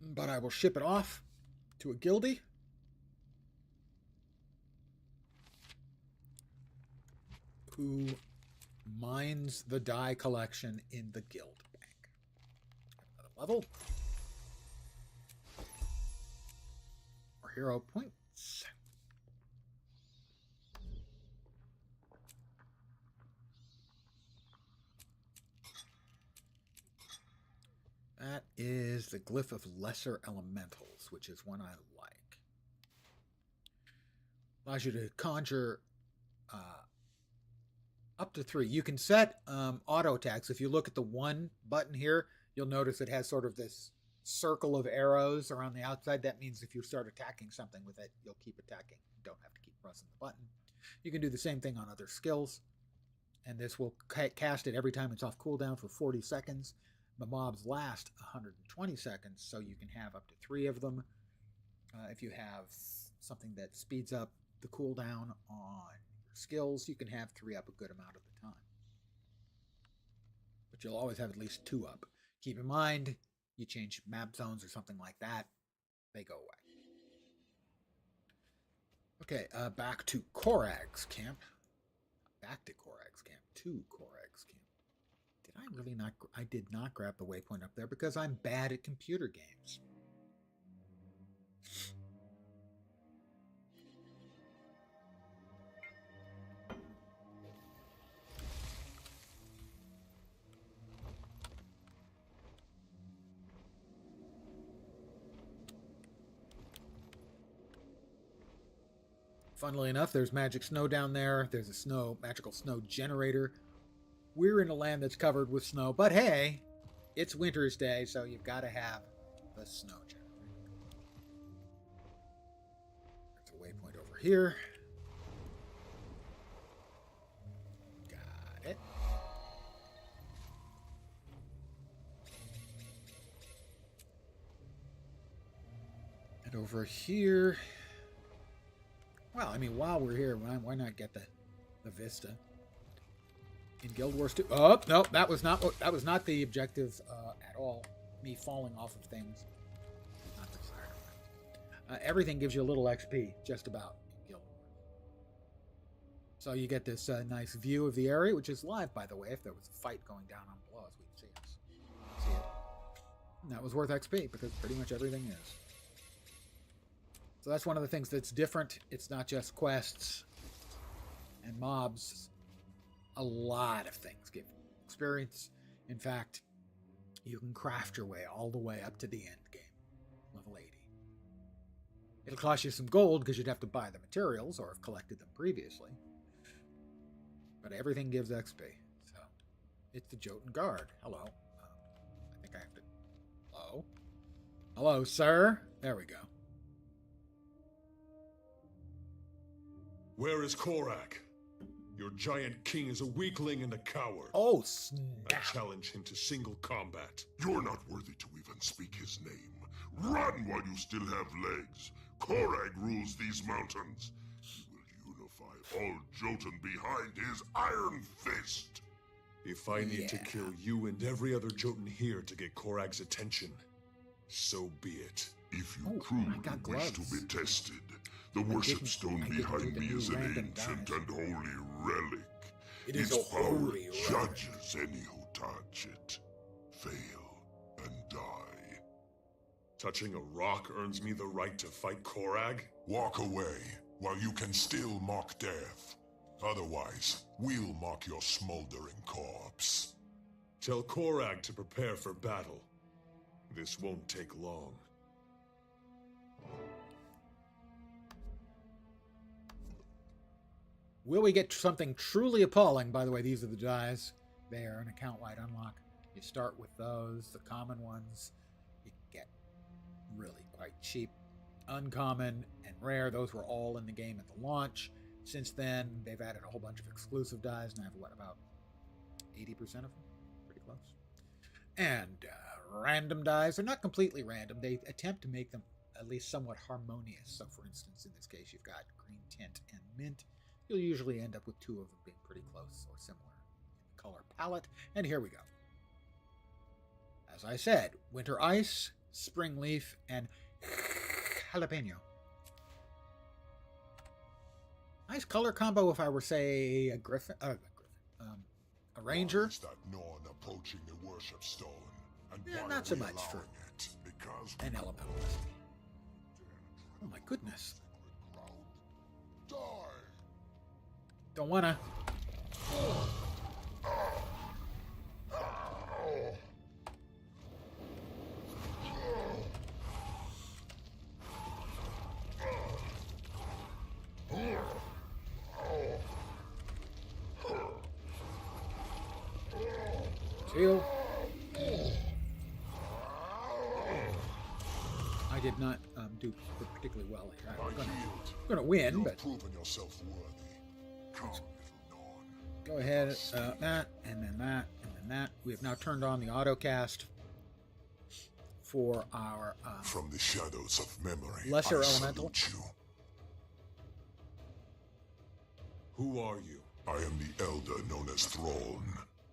But I will ship it off to a guildie. Who mines the die collection in the guild bank. Another level. Or hero points. That is the Glyph of Lesser Elementals, which is one I like. Allows you to conjure up to 3. You can set auto attacks. If you look at the 1 button here, you'll notice it has sort of this circle of arrows around the outside. That means if you start attacking something with it, you'll keep attacking. You don't have to keep pressing the button. You can do the same thing on other skills. And this will cast it every time it's off cooldown for 40 seconds. The mobs last 120 seconds, so you can have up to 3 of them. If you have something that speeds up the cooldown on your skills, you can have 3 up a good amount of the time. But you'll always have at least 2 up. Keep in mind, you change map zones or something like that, they go away. Okay, back to Korag's camp. back to Korag's camp. To Korag's camp. Did I really not? I did not grab the waypoint up there because I'm bad at computer games. Funnily enough, there's magic snow down there. There's a magical snow generator. We're in a land that's covered with snow, but hey, it's Wintersday, so you've got to have the snow generator. There's a waypoint over here. Got it. And over here... Well, I mean, while we're here, why not get the vista? In Guild Wars 2. Oh, no, that was not the objective at all. Me falling off of things. Not desired. Everything gives you a little XP, just about, in Guild Wars. So you get this nice view of the area, which is live, by the way. If there was a fight going down on below us, we'd see it. And that was worth XP, because pretty much everything is. So that's one of the things that's different. It's not just quests and mobs. A lot of things give experience. In fact, you can craft your way all the way up to the end game, level 80. It'll cost you some gold because you'd have to buy the materials or have collected them previously. But everything gives XP. So it's the Jotun Guard. Hello. I think I have to... Hello? Hello, sir? There we go. Where is Korag? Your giant king is a weakling and a coward. Oh, I snap. challenge him to single combat. You're not worthy to even speak his name. Run while you still have legs. Korag rules these mountains. He will unify all Jotun behind his iron fist. If I need to kill you and every other Jotun here to get Korag's attention, so be it. If you truly I got wish to gloves. be tested, the worship stone I didn't behind do the me new is an random ancient dice. and holy relic. It is Its a power holy relic. judges any who touch it, fail, and die. Touching a rock earns me the right to fight Korag? Walk away while you can still mock death. Otherwise, we'll mock your smoldering corpse. Tell Korag to prepare for battle. This won't take long. Will we get something truly appalling? By the way, these are the dies. They are an account-wide unlock. You start with those, the common ones. You get really quite cheap. Uncommon and rare, those were all in the game at the launch. Since then, they've added a whole bunch of exclusive dies, and I have, what, about 80% of them? Pretty close. And random dies are not completely random. They attempt to make them at least somewhat harmonious. So, for instance, in this case, you've got green tint and mint. You'll usually end up with two of them being pretty close or similar in the color palette. And here we go. As I said, winter ice, spring leaf, and jalapeno. Nice color combo if I were, say, a ranger. Is that Norn approaching the worship stone? And Yeah, why not are so we much for allowing it? Because an elementalist. Oh my goodness. Die! Don't wanna. Heal. I did not do particularly well here. I'm gonna win, but Proven yourself worthy. Come, little Norn. go ahead. That, and then that, and then that. We have now turned on the autocast for our From the shadows of memory, lesser I elemental. salute you. Who are you? I am the elder known as Throne.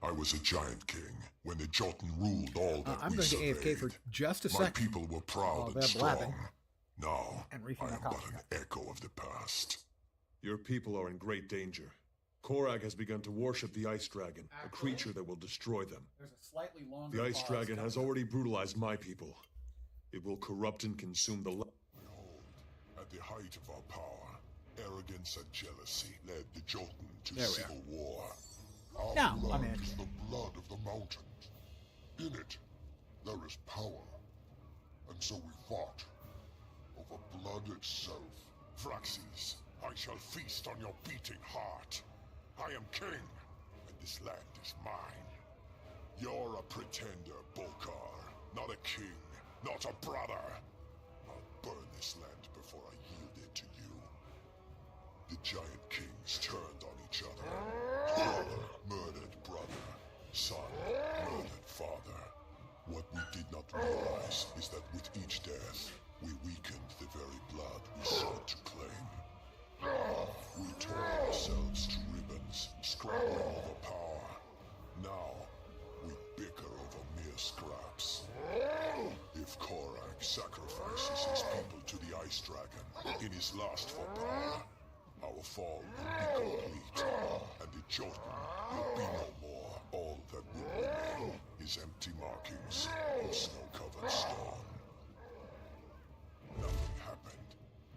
I was a giant king when the Jotun ruled all that I'm we going to surveyed. AFK for just a My second. people were proud While and they're strong. blabbing. Now, And I reaching am their but coffee an echo of the past. Your people are in great danger. Korag has begun to worship the Ice Dragon, a creature that will destroy them. There's a slightly longer The Ice pause Dragon has coming. already brutalized my people. It will corrupt and consume the Behold, at the height of our power, arrogance and jealousy led the Jotun to There we civil war. Our Now, blood I'm in. is the blood of the mountains. In it, there is power. And so we fought. Over blood itself. Phraxis, I shall feast on your beating heart. I am king, and this land is mine. You're a pretender, Bolkar. Not a king, not a brother. I'll burn this land before I yield it to you. The giant kings turned on each other. Brother murdered brother. Son murdered father. What we did not realize is that with each death, we weakened the very blood we sought to claim. We tore ourselves to ribbons, scrabbling over power. Now, we bicker over mere scraps. If Korag sacrifices his people to the Ice Dragon in his lust for power, our fall will be complete, and the Jotun will be no more. All that will remain is empty markings on snow-covered stone. Nothing happened.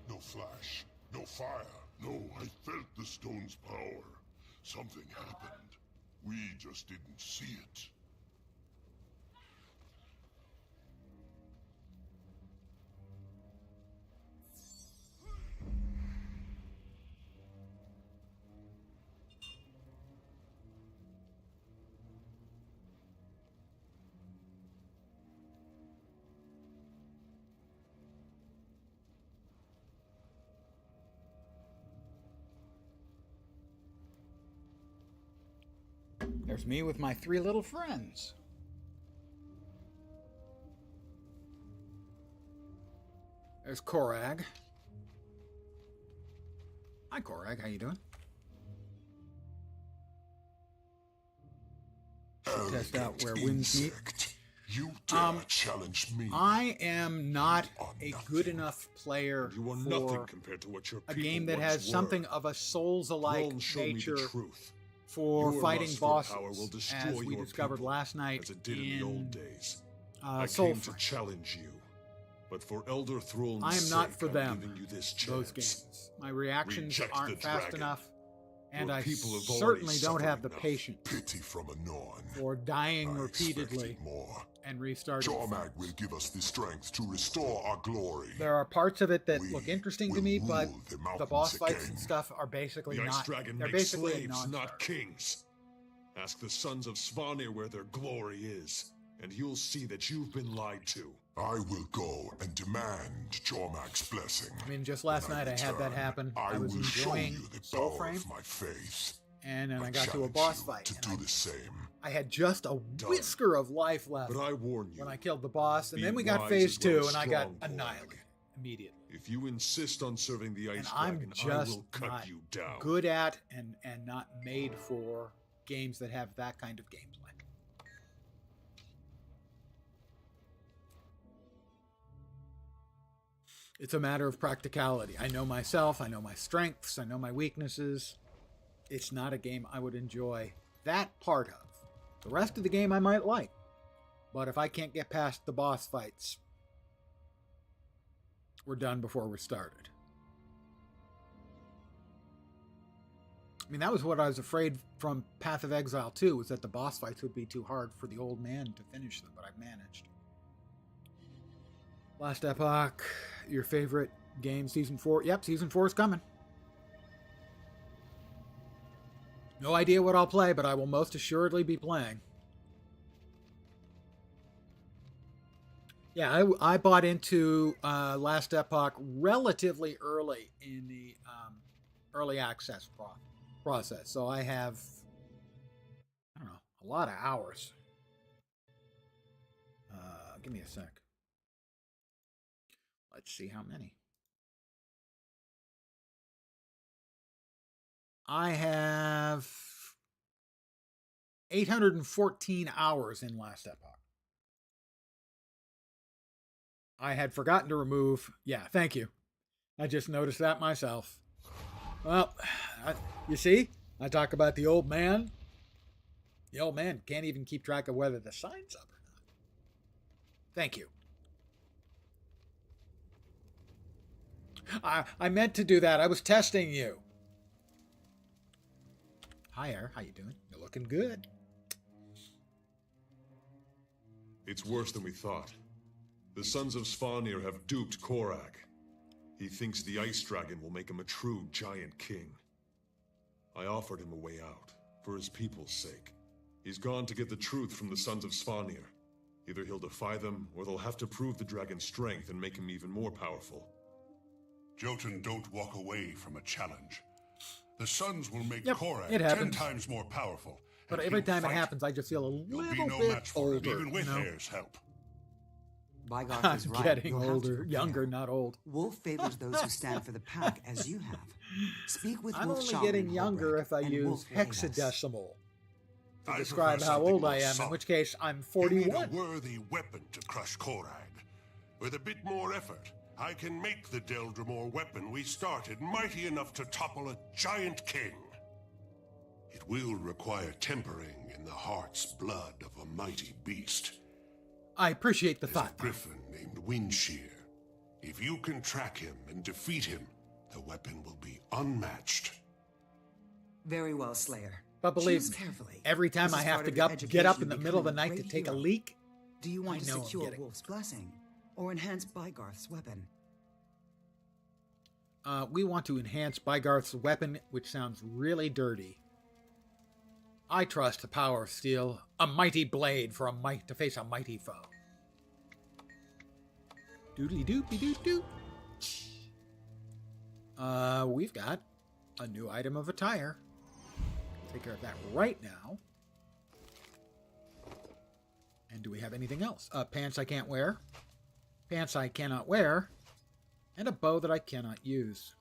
No flash, no fire. No, I felt the stone's power. Something happened. We just didn't see it. There's me with my 3 little friends. There's Korag. Hi, Korag. How you doing? Test out where winds meet. Insect. You dare challenge me. I am not a good enough player You are nothing for compared to what your a people game that once has were. something of a Souls-alike Rome showed me nature the truth. for Your fighting lust for bosses, power will destroy as we your discovered people, last night as it did in the old days. I Soul came to Frame. challenge you, but for Elder Thrall's I am not sake, for I'm them, giving you this those chance. games. My reactions Reject aren't the fast dragon. enough, and Your I people have already certainly don't have the suffered enough. patience Pity from a Norn. for dying I repeatedly expected more. and restarting. Jormag will give us the strength to restore our glory. There are parts of it that We look interesting to will me, but rule the the mountains boss fights again. and stuff are basically The Ice not. Dragon They're makes basically a slaves, non-starter. not kings. Ask the sons of Svanir where their glory is, and you'll see that you've been lied to. I will go and demand Jormag's blessing. I mean, just last When night I had that return, happen. I was will show enjoying you the Soul power Frame, of my faith. and then I got to a challenge boss you fight, to and do the same. I had just a whisker of life left But I warn you, when I killed the boss, and be then we got wise phase as well 2, as and I got strong, Korag. annihilated immediately. if you insist on serving the Ice And I'm Dragon, I just will cut not you down. good at and not made for games that have that kind of gameplay. It's a matter of practicality. I know myself, I know my strengths, I know my weaknesses. It's not a game I would enjoy that part of. The rest of the game I might like. But if I can't get past the boss fights, we're done before we're started. I mean, that was what I was afraid from Path of Exile 2, was that the boss fights would be too hard for the old man to finish them, but I've managed. Last Epoch, your favorite game, Season 4? Yep, Season 4 is coming. No idea what I'll play, but I will most assuredly be playing. Yeah, I bought into Last Epoch relatively early in the early access process. So I have, I don't know, a lot of hours. Give me a sec. Let's see how many. I have 814 hours in Last Epoch. I had forgotten to remove. Yeah, thank you. I just noticed that myself. Well, you see, I talk about the old man. The old man can't even keep track of whether the sign's up or not. Thank you. I meant to do that. I was testing you. Hi, Air. How you doing? You're looking good. It's worse than we thought. The Sons of Svanir have duped Korak. He thinks the Ice Dragon will make him a true giant king. I offered him a way out, for his people's sake. He's gone to get the truth from the Sons of Svanir. Either he'll defy them, or they'll have to prove the dragon's strength and make him even more powerful. Jotun don't walk away from a challenge. The Sons will make Yep, Korak it 10 happens. times more powerful. But and every he'll time it fight. happens, I just feel a You'll be little no bit match for older. him, even with you know? Heir's help. Bygarth I'm is right. getting You'll have to older, prepare. younger, not old. Wolf favors those who stand for the pack, as you have. Speak with I'm Wolf only Shaman getting in younger Holbrook, if I and use Wolf Legas. hexadecimal to I describe prefer how something old I more am, in solid. which case I'm You need 41. a worthy weapon to crush Korag. With a bit more effort, I can make the Deldrimor weapon we started mighty enough to topple a giant king. It will require tempering in the heart's blood of a mighty beast. I appreciate the There's a thought. griffin named Windshear. If you can track him and defeat him, the weapon will be unmatched. Very well, Slayer. But believe Choose me, carefully. every time This I is have part to of your get up education in the to middle of the become a night to great take a hero. leak, Do you want I to know I'm secure getting- Wolf's blessing, or enhance Bygarth's weapon? we want to enhance Bygarth's weapon, which sounds really dirty. I trust the power of steel, a mighty blade for to face a mighty foe. Doodly doopy doop doop. We've got a new item of attire. Take care of that right now. And do we have anything else? Pants I can't wear. Pants I cannot wear. And a bow that I cannot use.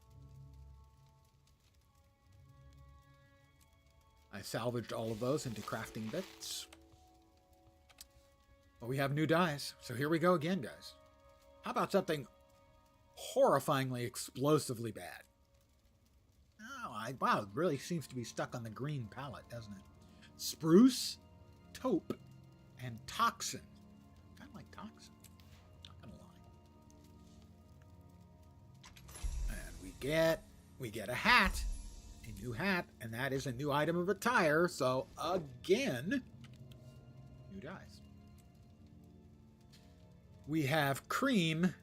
I salvaged all of those into crafting bits. But we have new dyes, so here we go again, guys. How about something horrifyingly, explosively bad? Oh, wow, it really seems to be stuck on the green palette, doesn't it? Spruce, taupe, and toxin. Kind of like toxin. Not gonna lie. And we get a hat. A new hat, and that is a new item of attire, so again, new dyes. We have cream,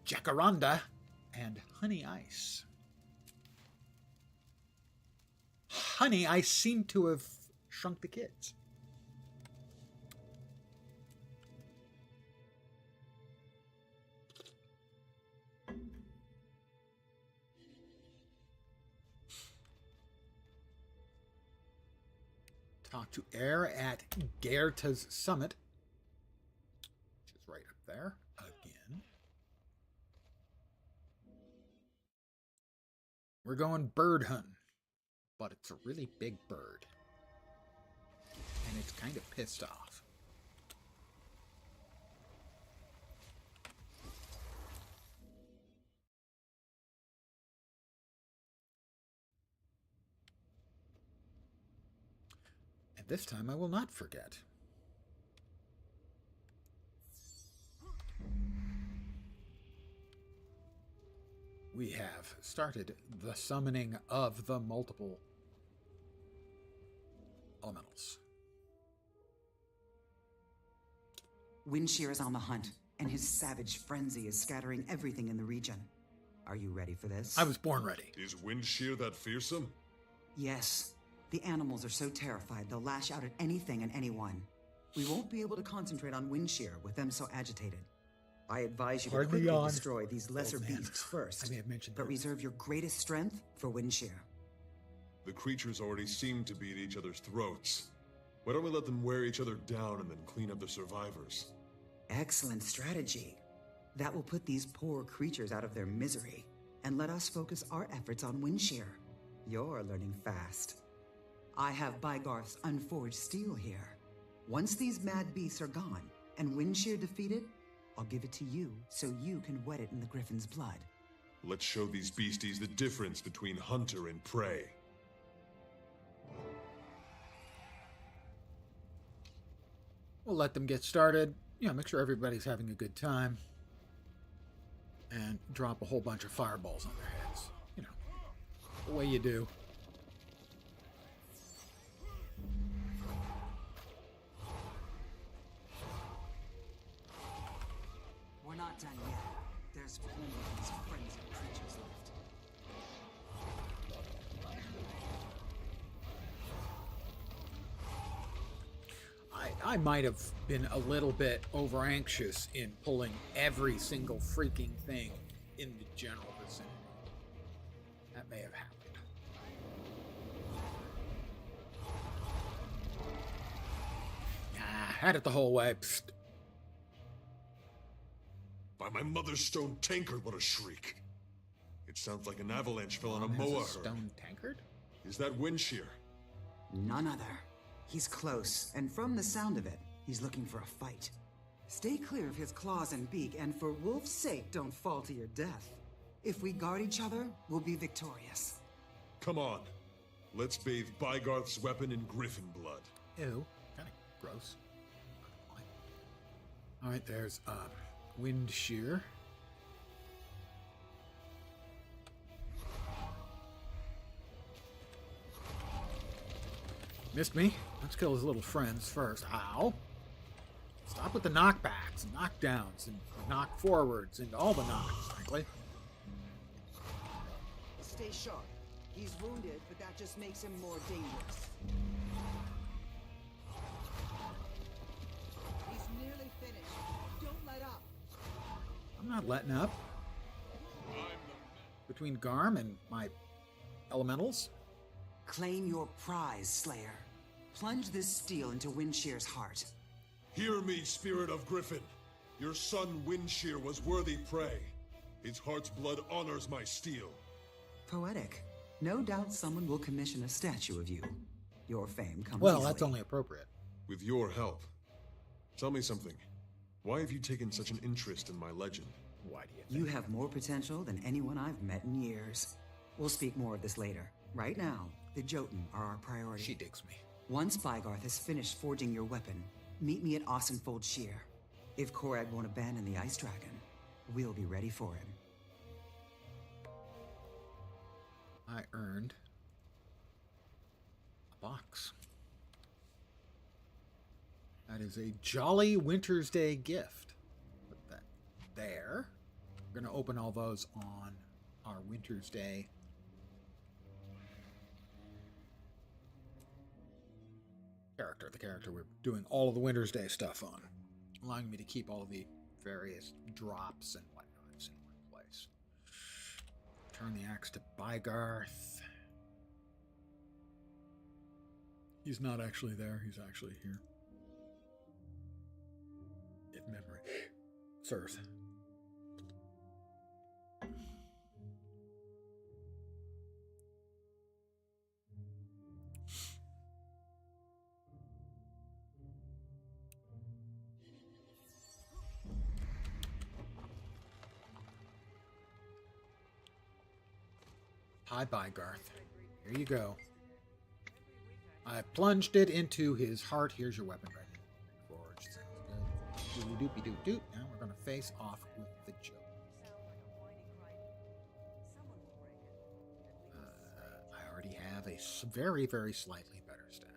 jacaranda, and honey ice. Honey ice seemed to have shrunk the kids. Talk to Air at Gaerta's Summit, which is right up there again. We're going bird hunting, but it's a really big bird, and it's kind of pissed off. This time I will not forget. We have started the summoning of the multiple elementals. Windshear is on the hunt, and his savage frenzy is scattering everything in the region. Are you ready for this? I was born ready. Is Windshear that fearsome? Yes. The animals are so terrified they'll lash out at anything and anyone. We won't be able to concentrate on Windshear with them so agitated. I advise you to Hardly quickly yawn. destroy these lesser Oh, man. beasts first. I may have mentioned but that. reserve your greatest strength for Windshear. The creatures already seem to be at each other's throats. Why don't we let them wear each other down and then clean up the survivors? Excellent strategy. That will put these poor creatures out of their misery, and let us focus our efforts on Windshear. You're learning fast. I have Bygarth's unforged steel here. Once these mad beasts are gone, and Windshear defeated, I'll give it to you so you can wet it in the Griffin's blood. Let's show these beasties the difference between hunter and prey. We'll let them get started. Make sure everybody's having a good time. And drop a whole bunch of fireballs on their heads. The way you do. We're not done yet. There's plenty of these frenzied creatures left. I might have been a little bit over anxious in pulling every single freaking thing in the general vicinity. That may have happened. Had it the whole way. Psst. By my mother's stone tankard, what a shriek. It sounds like an avalanche fell on a Has moa herd. stone tankard? Is that Windshear? None other. He's close, and from the sound of it, he's looking for a fight. Stay clear of his claws and beak, and for Wolf's sake, don't fall to your death. If we guard each other, we'll be victorious. Come on. Let's bathe Bygarth's weapon in griffin blood. Ew. Kind of gross. Alright, there's Windshear. Missed me. Let's kill his little friends first. Ow. Stop with the knockbacks and knockdowns and knock forwards and all the knocks, frankly. Stay sharp. He's wounded, but that just makes him more dangerous. He's nearly finished. Don't let up. I'm not letting up. Between Garm and my elementals. Claim your prize, Slayer. Plunge this steel into Windshear's heart. Hear me, spirit of Griffin. Your son Windshear was worthy prey. His heart's blood honors my steel. Poetic. No doubt someone will commission a statue of you. Your fame comes Well, easily. that's only appropriate. With your help. Tell me something. Why have you taken such an interest in my legend? Why do you think? You have more potential than anyone I've met in years. We'll speak more of this later. Right now, the Jotun are our priority. She digs me. Once Bygarth has finished forging your weapon, meet me at Ossenfold Shear. If Korag won't abandon the Ice Dragon, we'll be ready for him. I earned a box. That is a jolly Wintersday gift. Put that there. We're going to open all those on our Wintersday character, the character we're doing all of the Wintersday stuff on, allowing me to keep all of the various drops and whatnots in one place. Turn the axe to Bygarth. He's not actually there, he's actually here. If memory serves. Hi, Bygarth. Here you go. I plunged it into his heart. Here's your weapon ready. Forge. Sounds good. Doopy-doop-doop. Now we're going to face off with the Joe. I already have a very, very slightly better staff.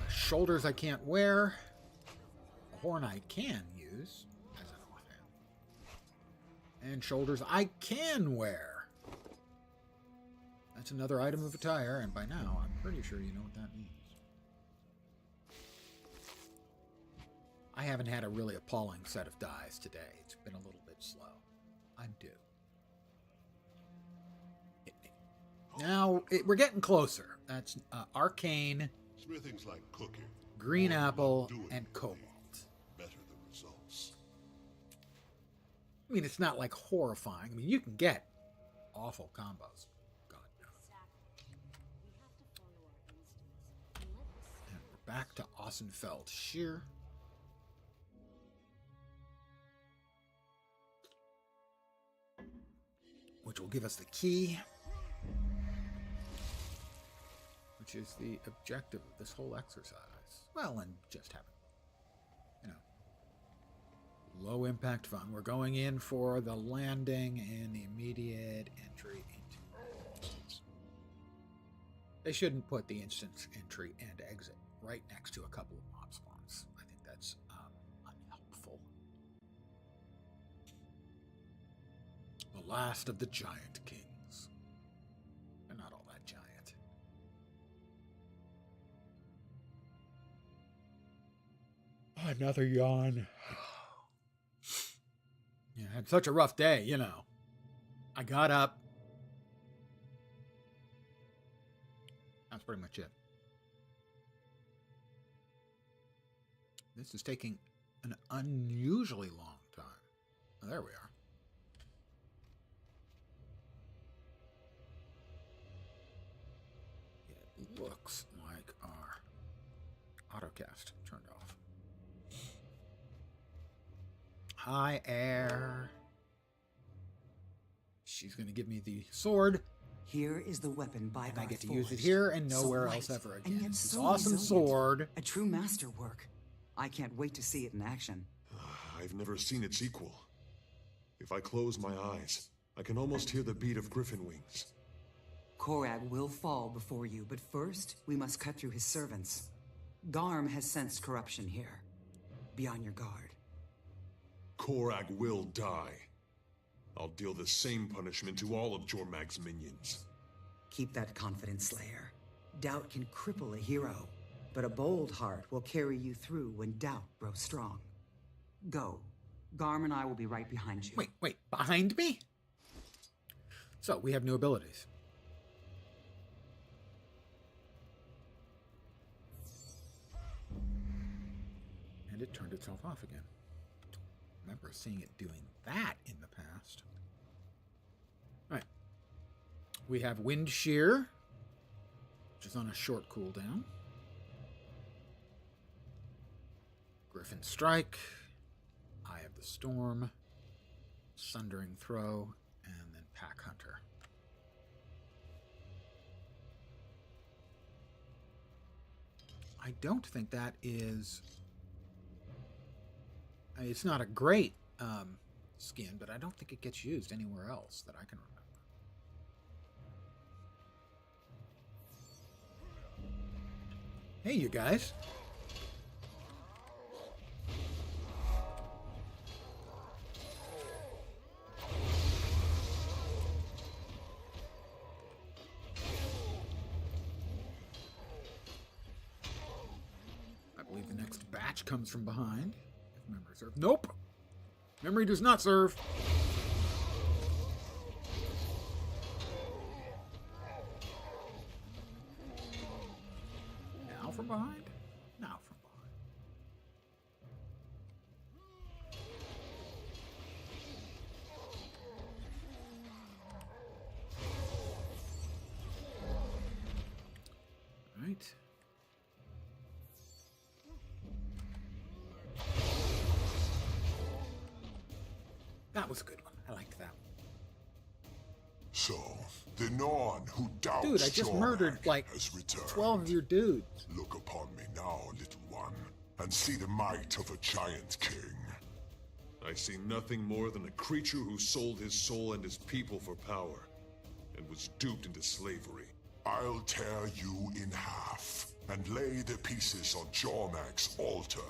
Shoulders I can't wear. A horn I can use. And shoulders I can wear. That's another item of attire, and by now, I'm pretty sure you know what that means. I haven't had a really appalling set of dies today. It's been a little bit slow. I'm due. Now, we're getting closer. That's arcane, Smithing's like cooking. green apple, and cobalt. Better the results. I mean, it's not like horrifying. I mean, you can get awful combos. God knows. And we're back to Ossenfeld Shear. Which will give us the key. which is the objective of this whole exercise. Well, and just having, low impact fun. We're going in for the landing and the immediate entry into instance. They shouldn't put the instance entry and exit right next to a couple of mob spawns. I think that's unhelpful. The last of the giant kings. They're not all that giant. Another yawn. Yeah, I had such a rough day, I got up. That's pretty much it. This is taking an unusually long time. Oh, there we are. It looks like our autocast turned off. Hi, Air. She's going to give me the sword. Here is the weapon by And I get to forged. use it here and nowhere So else light, ever and again. yet This so awesome resilient. sword. A true masterwork. I can't wait to see it in action. I've never seen its equal. If I close my eyes, I can almost hear the beat of griffin wings. Korag will fall before you, but first, we must cut through his servants. Garm has sensed corruption here. Be on your guard. Korag will die. I'll deal the same punishment to all of Jormag's minions. Keep that confidence, Slayer. Doubt can cripple a hero, but a bold heart will carry you through when doubt grows strong. Go. Garm and I will be right behind you. Wait, behind me? So, we have new abilities. And it turned itself off again. Remember seeing it doing that in the past. All right. We have Wind Shear, which is on a short cooldown. Griffin Strike, Eye of the Storm, Sundering Throw, and then Pack Hunter. I don't think that is... it's not a great skin, but I don't think it gets used anywhere else that I can remember. Hey, you guys. I believe the next batch comes from behind. If memory serves. Nope. Memory does not serve. Now from behind? Now from behind. All right. That was a good one. I liked that one. So, the Norn who doubts Dude, I just Jormag murdered like has returned. 12 of your dudes. Look upon me now, little one, and see the might of a giant king. I see nothing more than a creature who sold his soul and his people for power, and was duped into slavery. I'll tear you in half, and lay the pieces on Jormag's altar.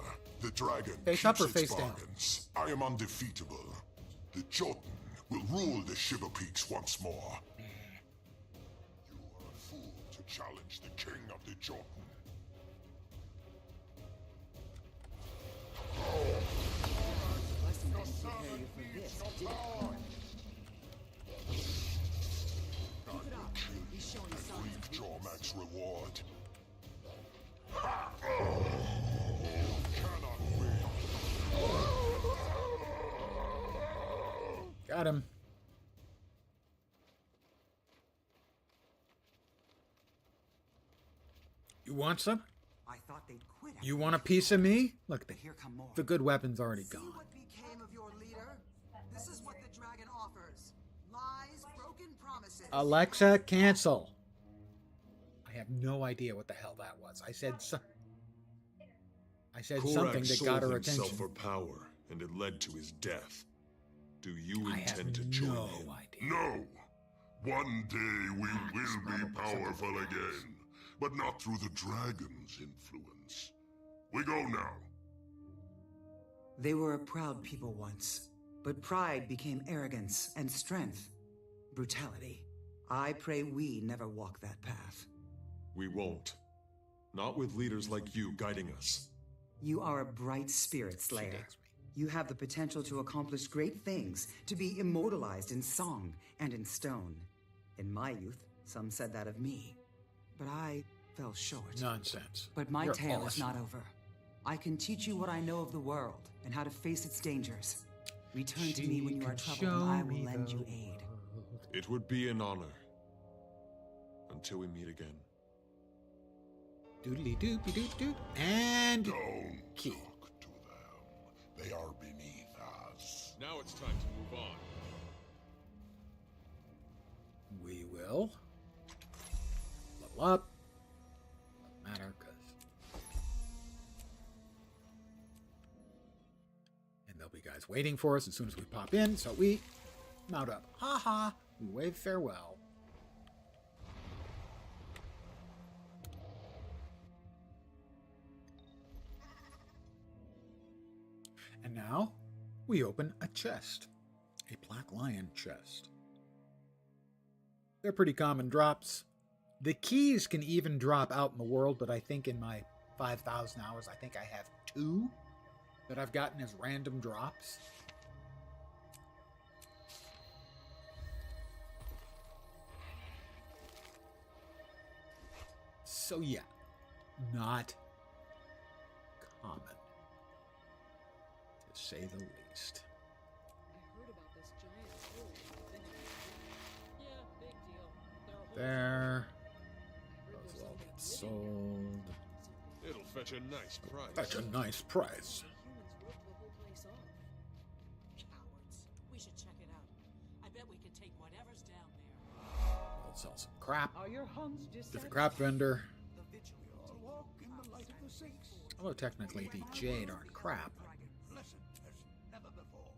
The dragon Face keeps up or its face down? bargains. I am undefeatable. The Jotun will rule the Shiver Peaks once more. You are a fool to challenge the king of the Jotun. Wasn't meant to prepare you for this, did it? Reap Jormag's reward. Cannot win. Got him. You want some? I thought they'd quit. You want a piece of me? Look, But here come more. the good weapon's already See gone. what became of your leader? This is what the dragon offers. Lies, broken promises. Alexa, cancel. I I have no idea what the hell that was. I said Korak something that sold got her himself attention. for power, and it led to his death. Do you I have intend to join no him? idea. No! One day we will be probably powerful something else. again, but not through the dragon's influence. We go now. They were a proud people once, but pride became arrogance and strength. Brutality. I pray we never walk that path. We won't. Not with leaders like you guiding us. You are a bright spirit, Slayer. digs me. You have the potential to accomplish great things, to be immortalized in song and in stone. In my youth, some said that of me, but I fell short. Nonsense. But my You're tale is awesome. not over. I can teach you what I know of the world and how to face its dangers. Return to me when you are troubled, and I will lend you aid. It would be an honor. Until we meet again. Doodly doopy doop doop. And Don't key. talk to them. They are beneath us. Now it's time to move on. We will level up. Doesn't matter, and there'll be guys waiting for us as soon as we pop in, so we mount up. Ha ha! We wave farewell. And now we open a chest, a black lion chest. They're pretty common drops. The keys can even drop out in the world, but I think in my 5,000 hours, I think I have 2 that I've gotten as random drops. So yeah, not common, to say the least. I heard about this giant hole in the thing. Yeah, big deal. There are holes There. I heard Those there's all something get living sold. It'll fetch a nice price. That's a nice price. there. Humans ripped the whole place off. Cowards. We should check it out. I bet we could take whatever's down there. We'll sell some crap. Are your Huns To the crap vendor. The vigil walk in the light of the saints. Although technically the jade aren't crap. Blessed as never before.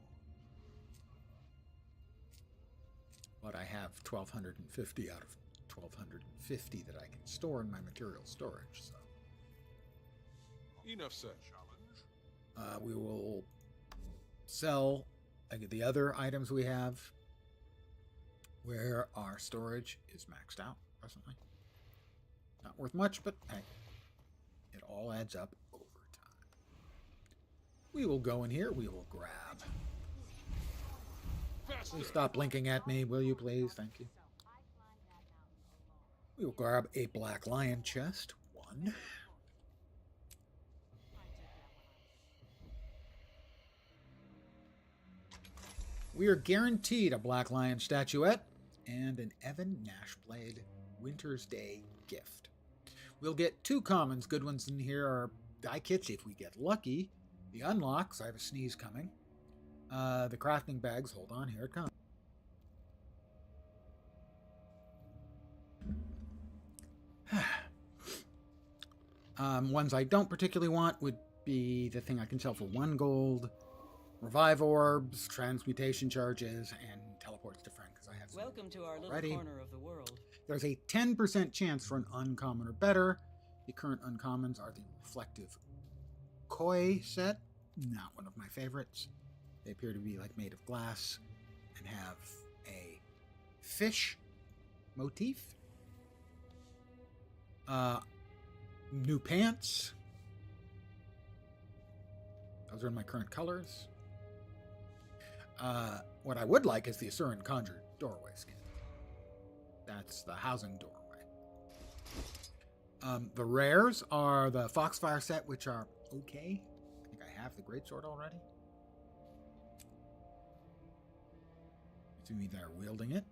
But I have 1,250 out of 1,250 that I can store in my material storage. So Enough said. we will sell the other items we have where our storage is maxed out presently. Not worth much, but hey, it all adds up over time. We will go in here. We will grab. Please stop blinking at me, will you please? Thank you. We will grab a black lion chest. 1. We are guaranteed a black lion statuette and an Evan Nashblade Wintersday gift. We'll get 2 commons. Good ones in here are die kits if we get lucky. The unlocks, I have a sneeze coming. The crafting bags, hold on, here it comes. Ones I don't particularly want would be the thing I can sell for 1 gold, revive orbs, transmutation charges, and teleports to friend because I have some Welcome to our little already. corner of the world. There's a 10% chance for an uncommon or better. The current uncommons are the reflective koi set, not one of my favorites. They appear to be like made of glass and have a fish motif. New pants. Those are in my current colors. What I would like is the Asuran Conjure doorway skin. That's the housing doorway. The rares are the Foxfire set, which are okay. I think I have the Greatsword already. To me, they're wielding it.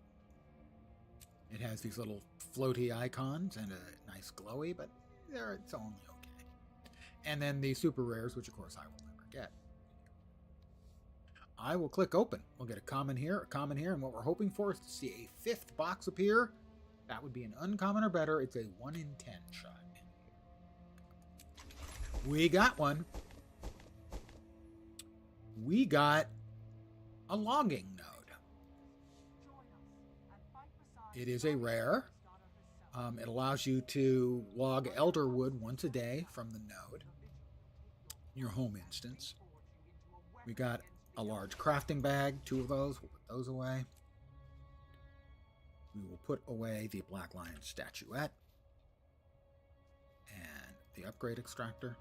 It has these little floaty icons and a nice glowy, but it's only okay. And then the super rares, which of course I will never get. I will click open. We'll get a common here, and what we're hoping for is to see a 5th box appear That would be an uncommon or better. It's a 1 in 10 shot. We got one. We got a logging node. It is a rare. It allows you to log elder wood once a day from the node, your home instance. We got a large crafting bag, 2 of those. We'll put those away. We will put away the Black Lion statuette and the upgrade extractor.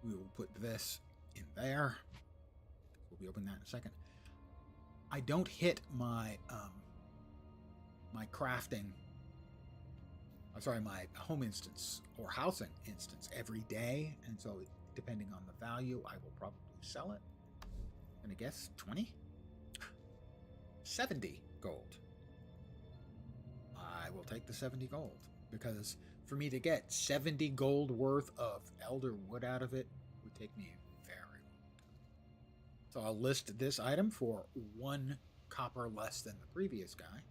We will put this in there. We'll be opening that in a second. I don't hit my my crafting. My home instance or housing instance every day, and so depending on the value, I will probably sell it. And I guess 20, 70 gold. I will take the 70 gold because for me to get 70 gold worth of elder wood out of it would take me very long. So I'll list this item for 1 copper less than the previous guy.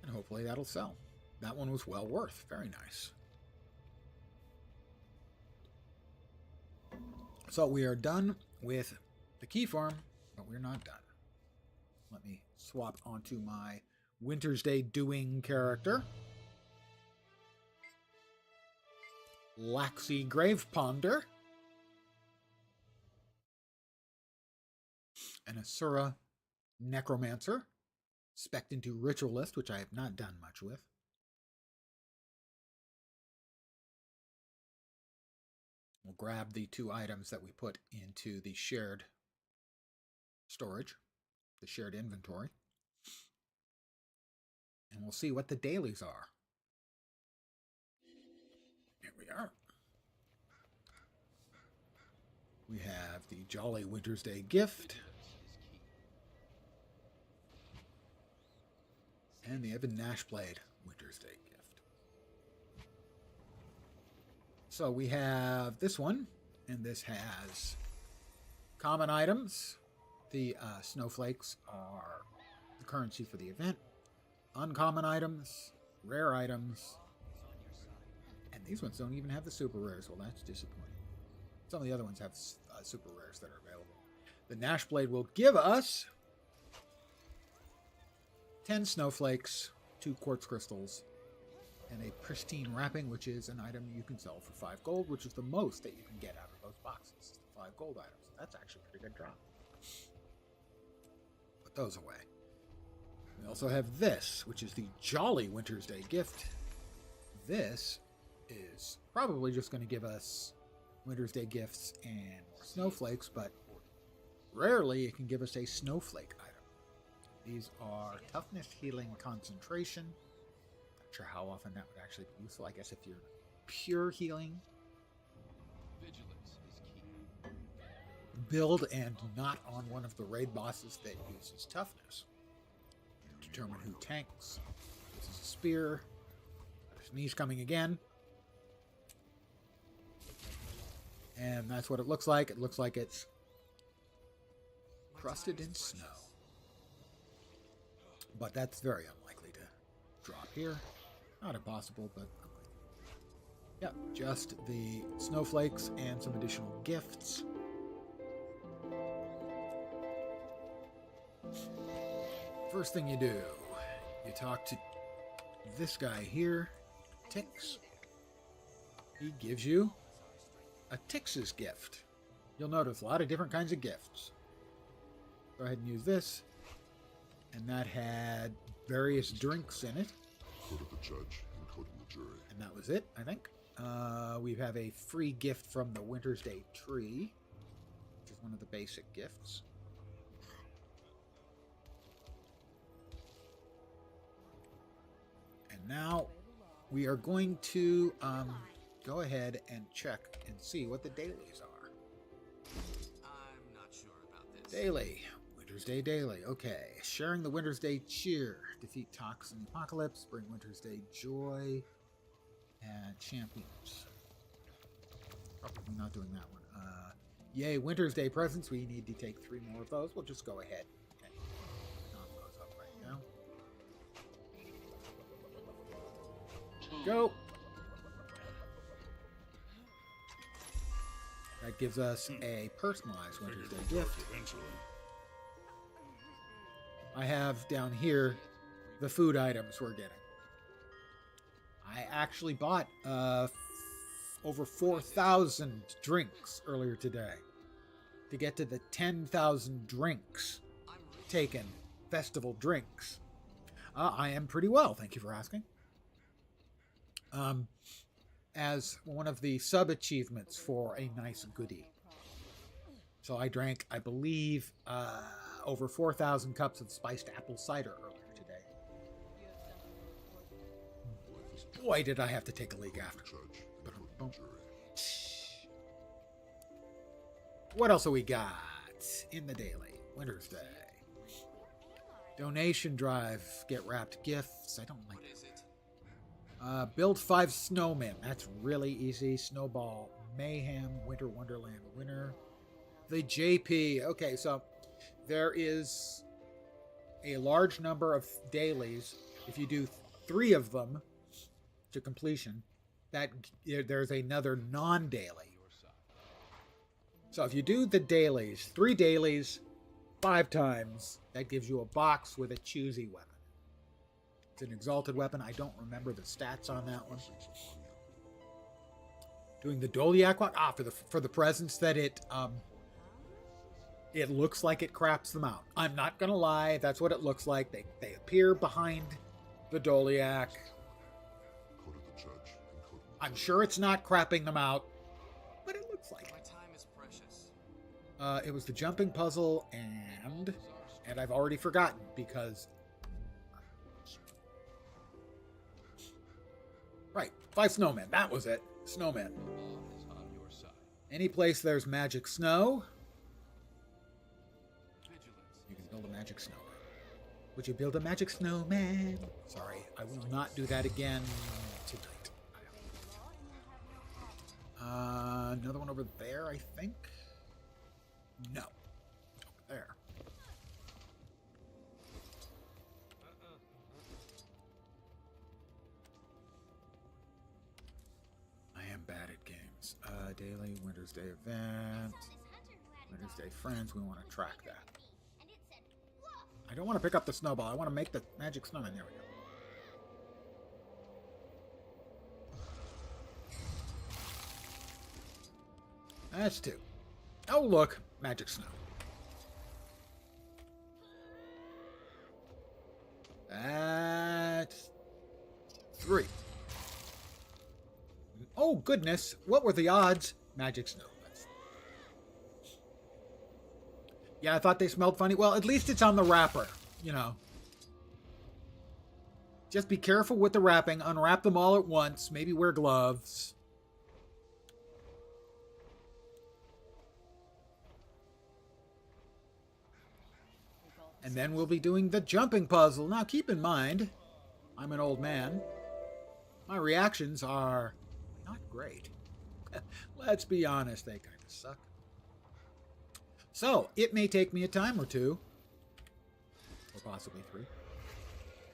And hopefully that'll sell. That one was well worth. Very nice. So we are done with the Keyfarm, but we're not done. Let me swap onto my Wintersday doing character. Laxi Graveponder. An Asura Necromancer. Spec'd into Ritualist, which I have not done much with. We'll grab the 2 items that we put into the shared storage, the shared inventory, and we'll see what the dailies are. Here we are. We have the Jolly Wintersday gift. And the Evan Nashblade Wintersday gift. So we have this one, and this has common items. The snowflakes are the currency for the event. Uncommon items, rare items, and these ones don't even have the super rares. Well, that's disappointing. Some of the other ones have super rares that are available. The Nashblade will give us 10 snowflakes, 2 quartz crystals, and a pristine wrapping, which is an item you can sell for 5 gold, which is the most that you can get out of those boxes. 5 gold items. That's actually a pretty good drop. Put those away. We also have this, which is the Jolly Wintersday gift. This is probably just going to give us Wintersday gifts and more snowflakes, but rarely it can give us a snowflake item. These are toughness, healing, concentration. Not sure how often that would actually be useful. I guess if you're pure healing. Vigilance is key. Build and not on one of the raid bosses that uses toughness. Determine who tanks. This is a spear. There's knees coming again. And that's what it looks like. It looks like it's crusted in snow. But that's very unlikely to drop here. Not impossible, but unlikely. Yep, just the snowflakes and some additional gifts. First thing you do, you talk to this guy here, Tix. He gives you a Tix's gift. You'll notice a lot of different kinds of gifts. Go ahead and use this. And that had various drinks in it. Code of the judge and code of the jury. And that was it, I think. We have a free gift from the Wintersday tree, which is one of the basic gifts. And now we are going to go ahead and check and see what the dailies are. I'm not sure about this. Daily. Wintersday Daily. Okay. Sharing the Wintersday cheer. Defeat Toxin Apocalypse. Bring Wintersday joy. And champions. Probably not doing that one. Yay, Wintersday presents. We need to take 3 more of those. We'll just go ahead and knock those up right now. Go. That gives us a personalized Wintersday gift. I have down here the food items we're getting. I actually bought over 4,000 drinks earlier today to get to the 10,000 drinks taken, festival drinks. I am pretty well, thank you for asking. As one of the sub-achievements for a nice goodie. So I drank, I believe, over 4,000 cups of spiced apple cider earlier today. Boy, did I have to take a leak after. What else have we got in the daily? Wintersday. Donation drive. Get wrapped gifts. I don't like it. Build 5 snowmen. That's really easy. Snowball Mayhem. Winter Wonderland winner. The JP. Okay, so there is a large number of dailies. If you do 3 of them to completion, that there's another non-daily. So if you do the dailies, 3 dailies, 5 times, that gives you a box with a choosy weapon. It's an exalted weapon. I don't remember the stats on that one. Doing the Doliak one, for the presents that it looks like it craps them out. I'm not gonna lie, that's what it looks like. They appear behind the Doliak. I'm sure it's not crapping them out, but it looks like it. My time is precious. It was the jumping puzzle and I've already forgotten because. Right, 5 snowmen. That was it. Snowmen. Any place there's magic snow, you can build a magic snowman. Would you build a magic snowman? Sorry, I will not do that again tonight. Another one over there, I think. No, over there. Bad at games. Daily Wintersday event. Wintersday friends. We want to track that. I don't want to pick up the snowball. I want to make the magic snowman. There we go. That's 2. Oh, look. Magic snow. That's 3. Oh, goodness. What were the odds? Magic snow. Yeah, I thought they smelled funny. Well, at least it's on the wrapper, you know. Just be careful with the wrapping. Unwrap them all at once. Maybe wear gloves. And then we'll be doing the jumping puzzle. Now, keep in mind, I'm an old man. My reactions are not great. Let's be honest, they kind of suck. So, it may take me a time or 2, or possibly 3,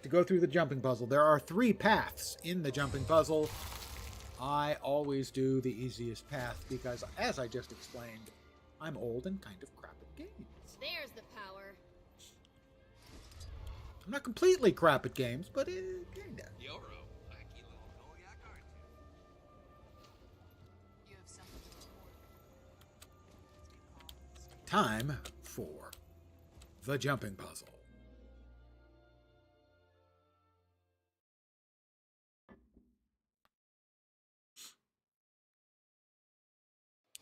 to go through the jumping puzzle. There are 3 paths in the jumping puzzle. I always do the easiest path because, as I just explained, I'm old and kind of crap at games. There's the power. I'm not completely crap at games, but kinda. Time for the jumping puzzle.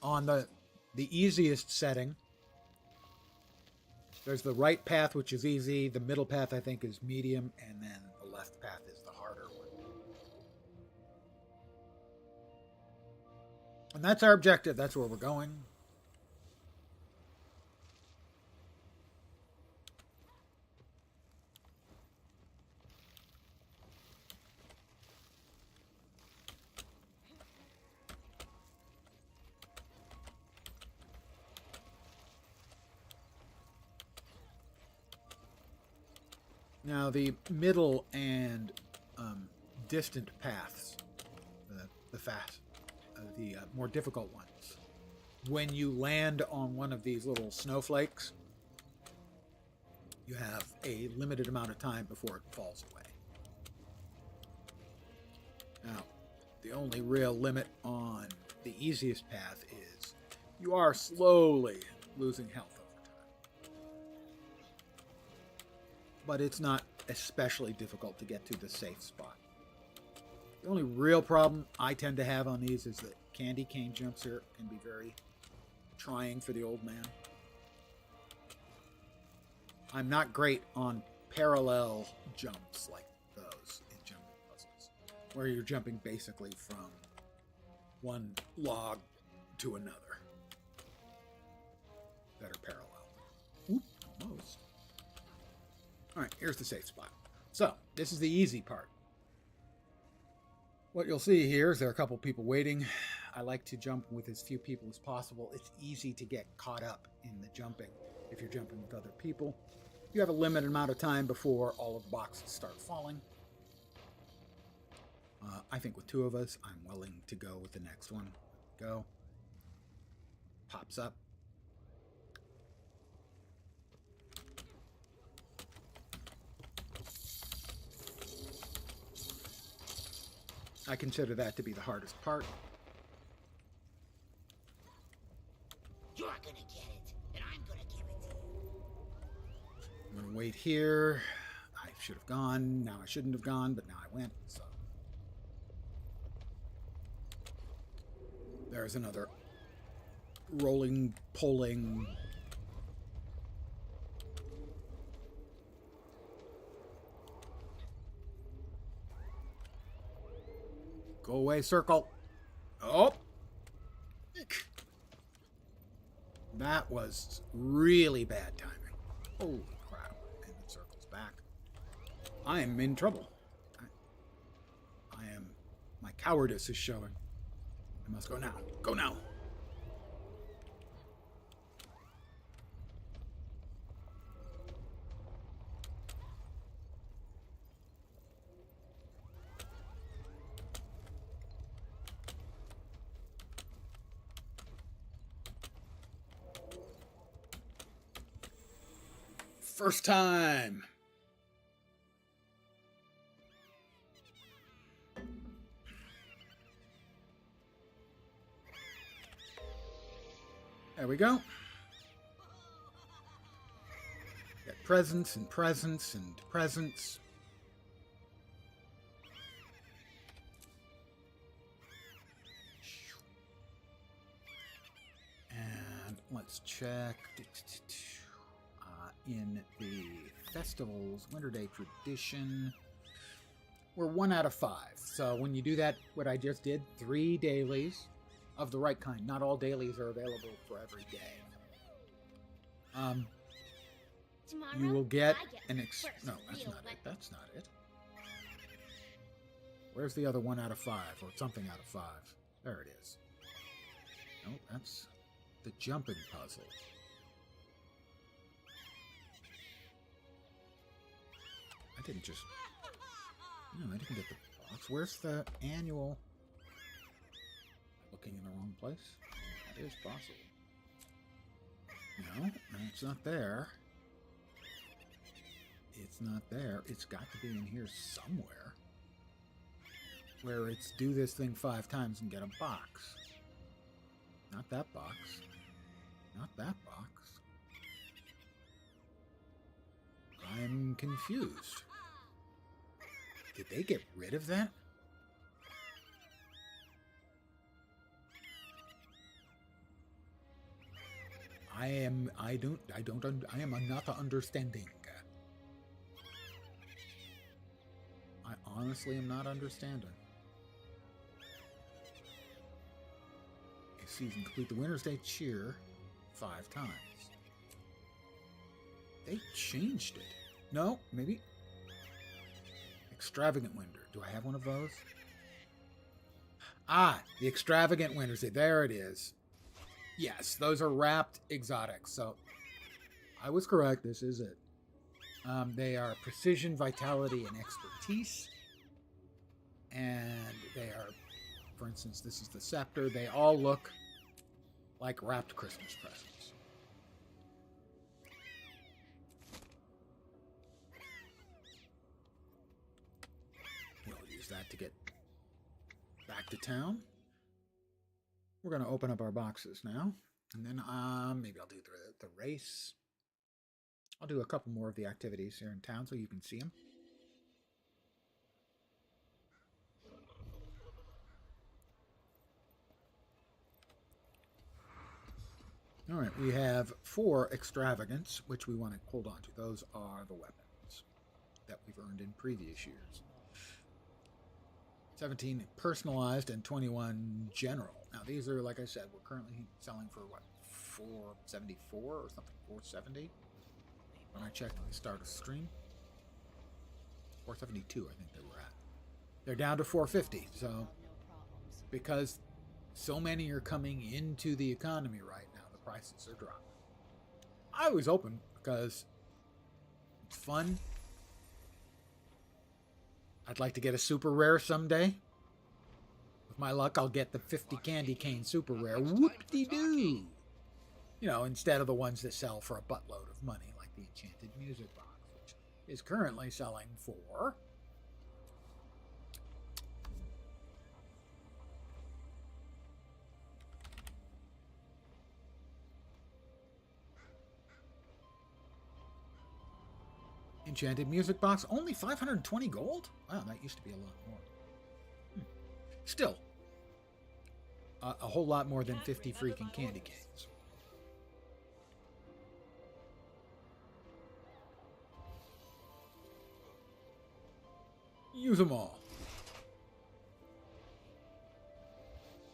On the easiest setting, there's the right path, which is easy. The middle path, I think, is medium. And then the left path is the harder one. And that's our objective. That's where we're going. Now, the middle and distant paths, the more difficult ones, when you land on one of these little snowflakes, you have a limited amount of time before it falls away. Now, the only real limit on the easiest path is you are slowly losing health over time. But it's not especially difficult to get to the safe spot. The only real problem I tend to have on these is that candy cane jumps here can be very trying for the old man. I'm not great on parallel jumps like those in jumping puzzles, where you're jumping basically from one log to another. Better parallel. Oop, almost. All right, here's the safe spot. So, this is the easy part. What you'll see here is there are a couple people waiting. I like to jump with as few people as possible. It's easy to get caught up in the jumping if you're jumping with other people. You have a limited amount of time before all of the boxes start falling. I think with two of us, I'm willing to go with the next one. Go. Pops up. I consider that to be the hardest part. You're gonna get it, and I'm gonna give it to you. I'm gonna wait here. I should have gone. Now I shouldn't have gone, but now I went, so. There's another rolling, pulling. Go away, circle. Oh! That was really bad timing. Holy crap. And it circles back. I am in trouble. I am... My cowardice is showing. I must go now. Go now. First time. There we go. Got presents and presents and presents. And let's check. In the festival's Wintersday tradition, we're 1 out of 5. So when you do that, what I just did, 3 dailies of the right kind. Not all dailies are available for every day. You will get an no, that's not it. That's not it. Where's the other 1 out of 5 or something out of 5? There it is. No, that's the jumping puzzle. I didn't just... No, I didn't get the box. Where's the annual... Looking in the wrong place? That is possible. No, it's not there. It's not there. It's got to be in here somewhere. Where it's do this thing 5 times and get a box. Not that box. Not that box. I'm confused. Did they get rid of that? I am not understanding. I honestly am not understanding. A season complete the Wintersday cheer 5 times. They changed it. No, maybe. Extravagant Winter. Do I have one of those? Ah, the Extravagant Wintersday. There it is. Yes, those are wrapped exotics. So I was correct. This is it. They are precision, vitality, and expertise. And they are, for instance, this is the scepter. They all look like wrapped Christmas presents. You'll use that to get back to town. We're going to open up our boxes now. And then maybe I'll do the race. I'll do a couple more of the activities here in town so you can see them. All right, we have 4 extravagance, which we want to hold on to. Those are the weapons that we've earned in previous years. 17 personalized and 21 general. Now these are, like I said, we're currently selling for what, 474 or something, 470. When I checked at the start of stream, 472 I think they were at. They're down to 450. So because so many are coming into the economy right now, the prices are dropping. I always open because it's fun. I'd like to get a super rare someday. With my luck, I'll get the 50 candy cane super rare. Whoop-de-doo! You know, instead of the ones that sell for a buttload of money, like the Enchanted Music Box, which is currently selling for... Enchanted Music Box, only 520 gold? Wow, that used to be a lot more. Still, a whole lot more than 50 freaking candy canes. Use them all.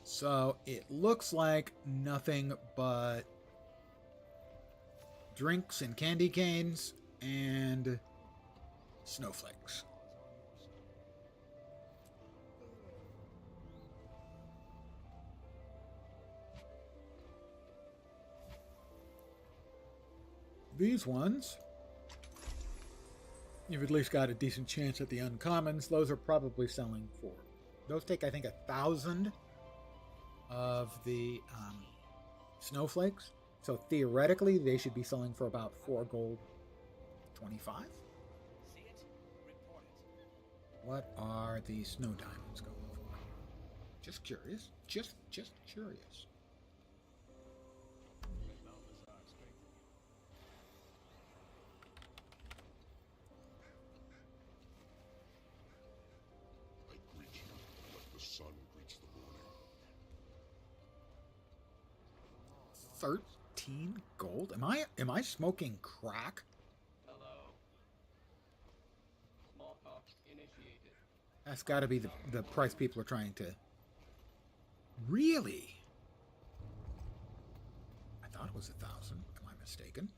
So it looks like nothing but drinks and candy canes and snowflakes. These ones, you've at least got a decent chance at the uncommons. Those are probably selling for. Those take, I think, 1,000 of the snowflakes. So theoretically, they should be selling for about 4 gold 25. See it? Report it. What are the snow diamonds going for? Just curious. Just curious. I greet you like the sun greets the morning. 13 gold? Am I smoking crack? Hello. Smallpox initiated. That's got to be the price people are trying to... Really? I thought it was 1,000. Am I mistaken?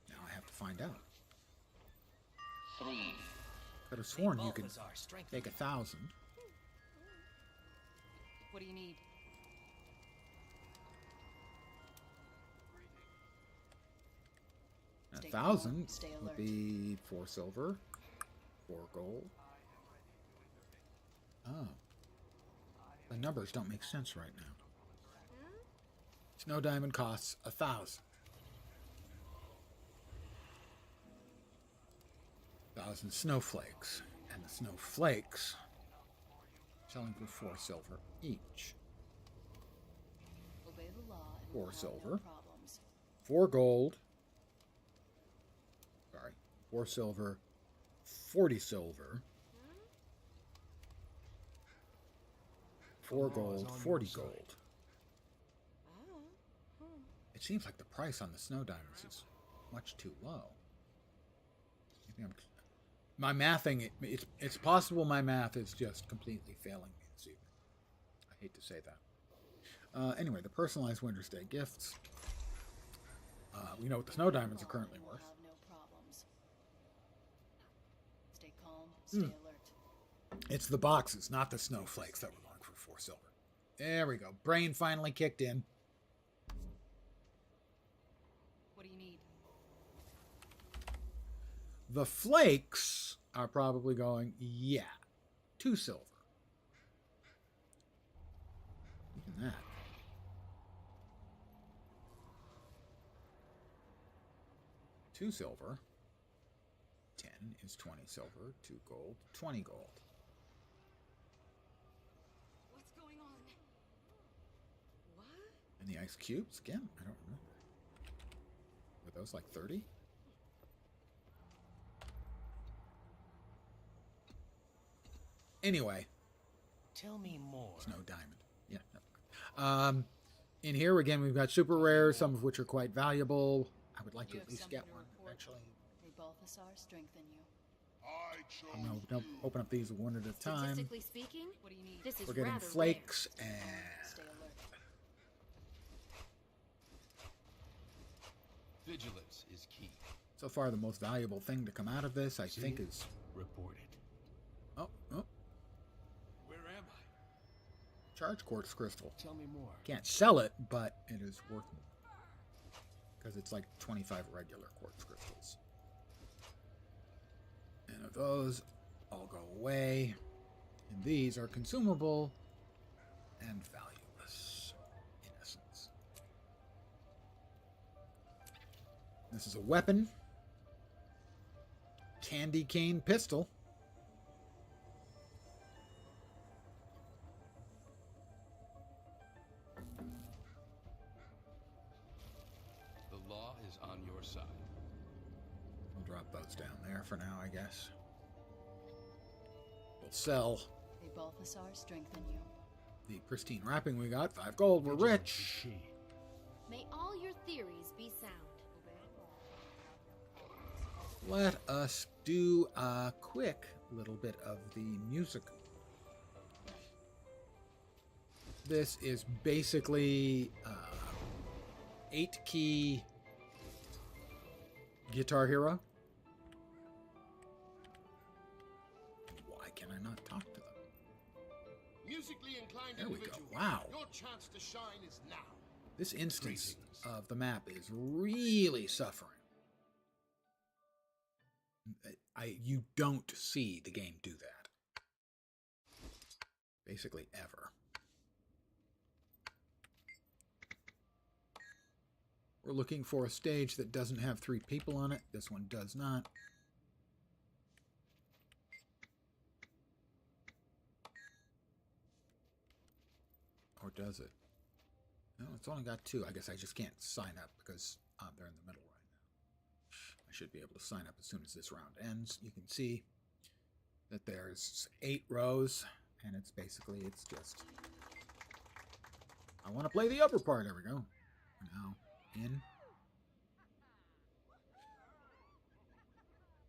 Now I have to find out. 3. Could have sworn you could take 1,000. What do you need? A Stay 1,000 calm, stay would alert. be 4 silver, 4 gold. Oh. The numbers don't make sense right now. Snow diamond costs 1,000. 1,000 snowflakes. And the snowflakes selling for 4 silver each. Obey the law and 4 we'll have silver. no problems. 4 gold. Sorry. 4 silver. 40 silver. 4 gold. 40 gold. It seems like the price on the snow diamonds is much too low. My mathing, it's possible my math is just completely failing me this evening. I hate to say that. Anyway, the personalized Wintersday gifts. We know what the snow diamonds are currently We'll worth. have no problems. Stay calm, stay alert. It's the boxes, not the snowflakes that we're going for 4 silver. There we go. Brain finally kicked in. What do you need? The flakes are probably going, yeah, 2 silver. Even that. $2 silver. 10 is 20 silver. 2 gold. 20 gold. What's going on? What? And the ice cubes again? I don't remember. Were those like 30? Anyway. Tell me more. There's no diamond. Yeah. No. In here again, we've got super rares, some of which are quite valuable. I would like to at least get one eventually. May Balthasar strengthen you. I'm going to open up these one at a time. Statistically speaking, what do you need? This is We're getting rather flakes rare. and Stay alert. Vigilance is key. so far the most valuable thing to come out of this, I think, is... Reported. Oh. Where am I? Charge quartz crystal. Tell me more. Can't sell it, but it is worth more. Because it's like 25 regular quartz crystals. And of those, all go away. And these are consumable and valueless, in essence. This is a weapon. Candy cane pistol. The law is on your side. We'll drop those down there for now, I guess. We'll sell May Balthasar strengthen you. the pristine wrapping we got. 5 gold, we're rich. May all your theories be sound. Let us do a quick little bit of the music. This is basically 8-key Guitar Hero. Why can I not talk to them? Musically inclined There we go. individual. Wow. Your chance to shine is now. This instance of the map is really suffering. You don't see the game do that. Basically ever. We're looking for a stage that doesn't have 3 people on it. This one does not. Or does it? No, it's only got 2. I guess I just can't sign up because they're in the middle right now. I should be able to sign up as soon as this round ends. You can see that there's 8 rows, and it's just... I want to play the upper part. There we go. Now, in.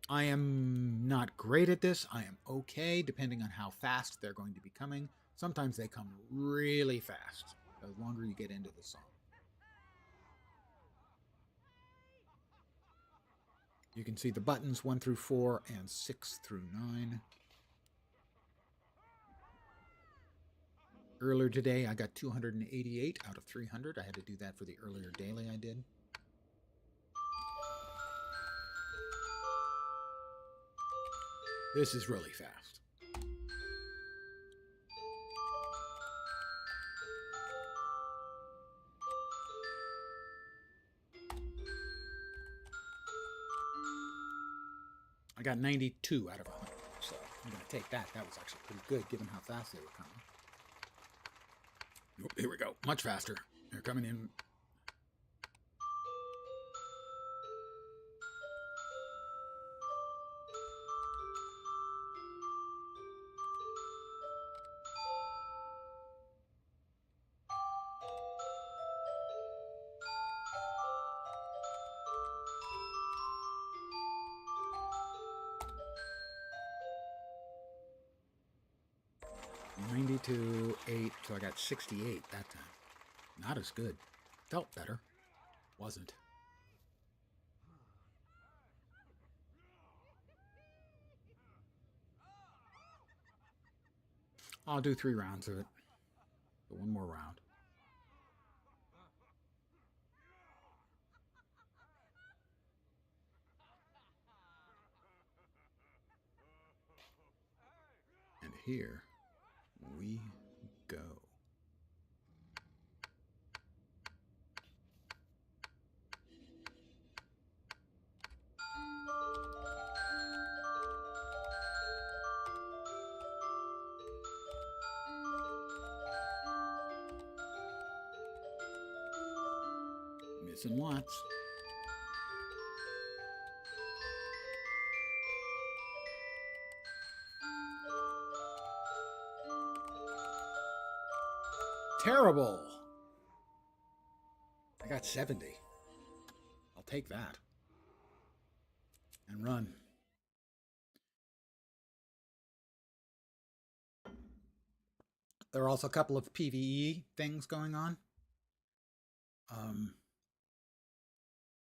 I am not great at this. I am okay, depending on how fast they're going to be coming. Sometimes they come really fast, the longer you get into the song. You can see the buttons 1 through 4 and 6 through 9. Earlier today, I got 288 out of 300. I had to do that for the earlier daily I did. This is really fast. I got 92 out of 100, so I'm going to take that. That was actually pretty good, given how fast they were coming. Oh, here we go. Much faster. They're coming in. To 8, so I got 68 that time. Not as good. Felt better. Wasn't. I'll do 3 rounds of it. So 1 more round. here we go. Missing lots. Terrible. I got 70. I'll take that. And run. There are also a couple of PvE things going on.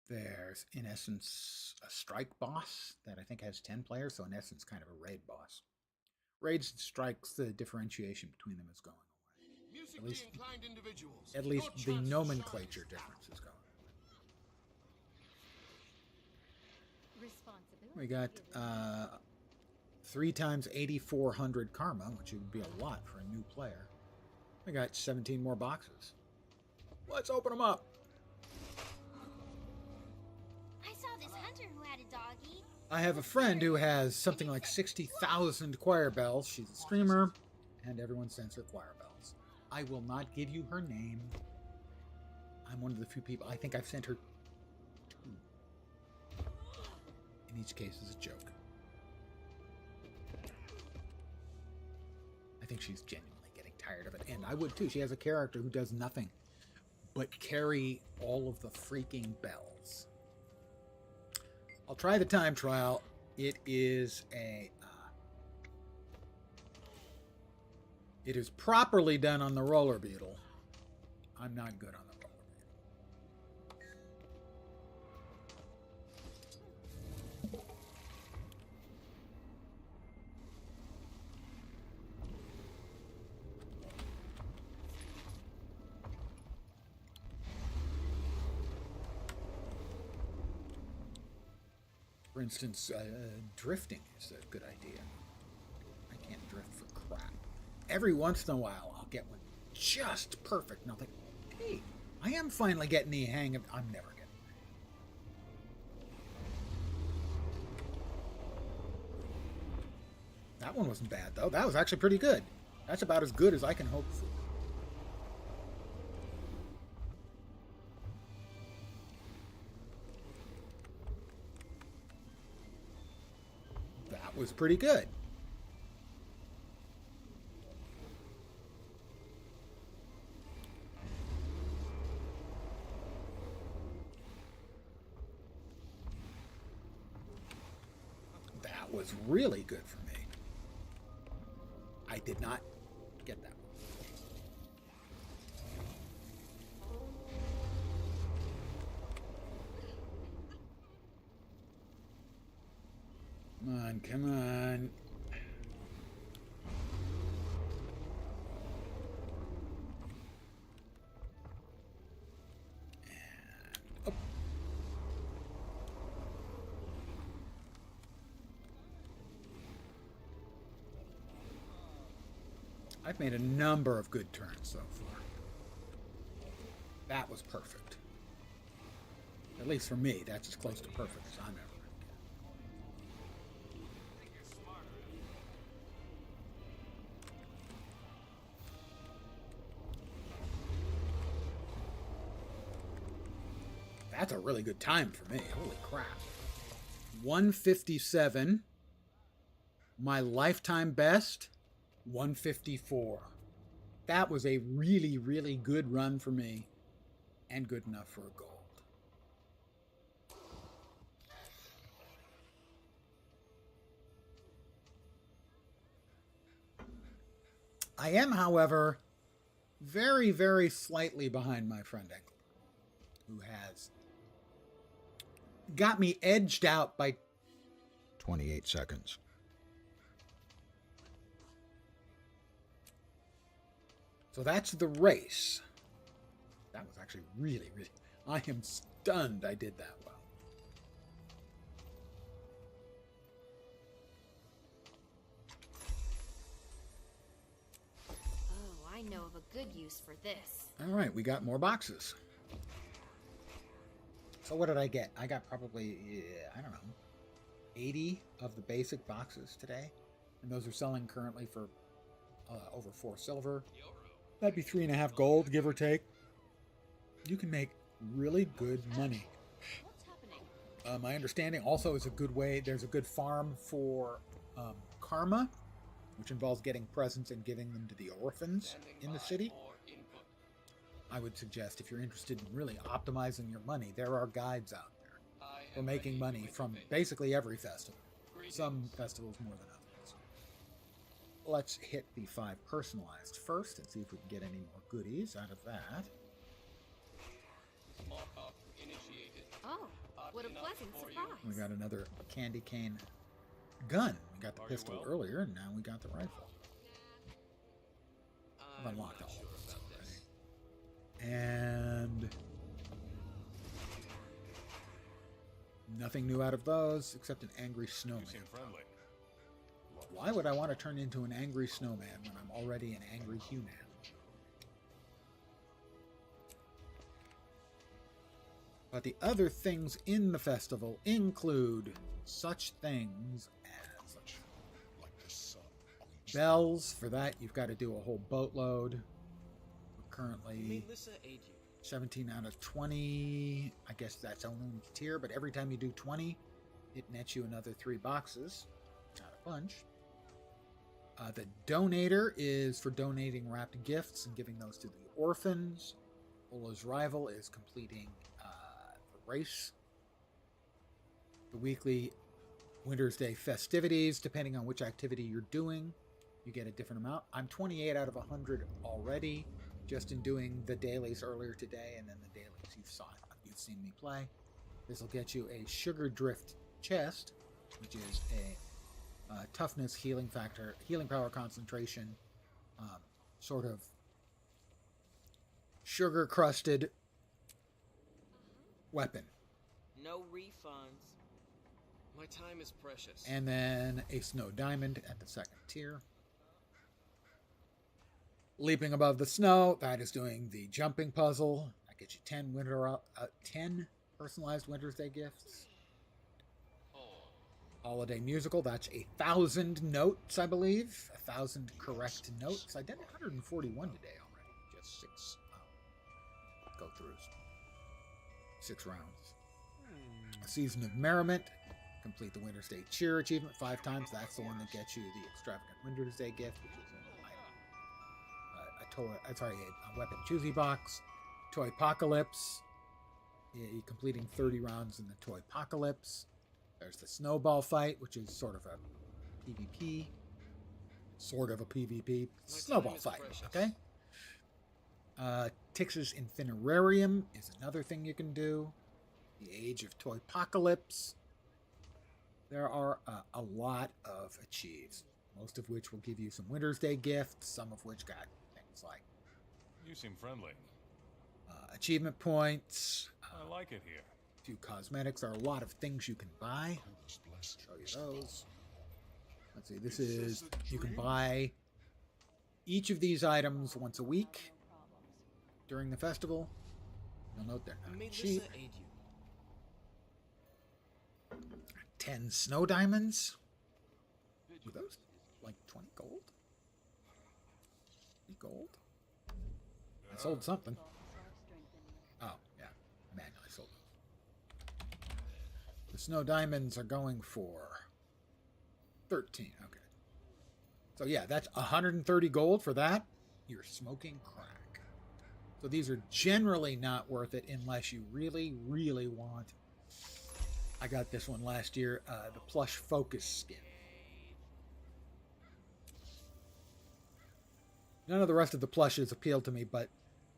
There's, in essence, a strike boss that I think has 10 players, so in essence, kind of a raid boss. Raids and strikes, the differentiation between them is going away. At least the nomenclature difference is going away. We got 3 times 8,400 karma, which would be a lot for a new player. We got 17 more boxes. Let's open them up. I saw this hunter who had a doggy. I have a friend who has something like 60,000 choir bells. She's a streamer, and everyone sends her choir bells. I will not give you her name. I'm one of the few people. I think I've sent her 2. In each case is a joke. I think she's genuinely getting tired of it, and I would too. She has a character who does nothing but carry all of the freaking bells. I'll try the time trial. It is a... it is properly done on the roller beetle. I'm not good on the roller beetle. For instance, drifting is a good idea. I can't drift for crap. Every once in a while, I'll get one just perfect, and I'll think, hey, I am finally getting the hang of... I'm never getting it. That one wasn't bad, though. That was actually pretty good. That's about as good as I can hope for. That was pretty good. That was really good for me. I did not get that one. Come on, come on. Oh. I've made a number of good turns so far. That was perfect. At least for me, that's as close to perfect as I'm ever. That's a really good time for me. Holy crap. 157. My lifetime best, 154. That was a really, really good run for me, and good enough for a gold. I am, however, very, very slightly behind my friend Enkel, who has got me edged out by 28 seconds. So that's the race. That was actually really, really... I am stunned I did that well. I know of a good use for this. All right, we got more boxes. So what did I get? I got probably, I don't know, 80 of the basic boxes today. And those are selling currently for over 4 silver. That'd be 3.5 gold, give or take. You can make really good money. My understanding also is a good way, there's a good farm for karma, which involves getting presents and giving them to the orphans in the city. I would suggest if you're interested in really optimizing your money, there are guides out there for making money from basically every festival. Some festivals more than others. Let's hit the 5 personalized first and see if we can get any more goodies out of that. Oh, what a pleasant surprise. We got another candy cane gun. We got the pistol earlier, and now we got the rifle. I've unlocked all of those already. And nothing new out of those, except an angry snowman. Why would I want to turn into an angry snowman when I'm already an angry human? But the other things in the festival include such things as bells. For that, you've got to do a whole boatload. We're currently 17 out of 20. I guess that's only tier, but every time you do 20, it nets you another 3 boxes. Not a bunch. The donator is for donating wrapped gifts and giving those to the orphans. Ola's rival is completing race. The weekly Wintersday festivities, depending on which activity you're doing, you get a different amount. I'm 28 out of 100 already, just in doing the dailies earlier today, and then the dailies you've seen me play. This will get you a sugar drift chest, which is a toughness, healing factor, healing power concentration, sort of sugar crusted weapon. No refunds. My time is precious. And then a snow diamond at the 2nd tier. Leaping above the snow, that is doing the jumping puzzle. That gets you 10 personalized Wintersday gifts. Holiday musical, that's 1,000 notes, I believe. 1,000 correct notes. I did 141 today already. Just 6 go-throughs. 6 rounds. A Season of Merriment. Complete the Wintersday Cheer achievement 5 times. That's the one that gets you the extravagant Wintersday gift, which is a weapon choosy box. Toy Apocalypse. You're completing 30 rounds in the Toy Apocalypse. There's the Snowball Fight, which is sort of a PvP. Sort of a PvP. Snowball Fight, okay? Tix's Infinirarium is another thing you can do. The Age of Toy Apocalypse. There are a lot of achieves, most of which will give you some Wintersday gifts, some of which got things like... You seem friendly. Achievement points. I like it here. A few cosmetics. There are a lot of things you can buy. I'll show you those. Let's see, this is... You can buy each of these items once a week during the festival. You'll note they're not cheap. 10 snow diamonds. Were those like 20 gold? 20 gold? I sold something. Oh, yeah. I manually sold them. The snow diamonds are going for 13. Okay. So yeah, that's 130 gold for that. You're smoking crack. So these are generally not worth it unless you really, really want... I got this one last year, the plush focus skin. None of the rest of the plushes appealed to me, but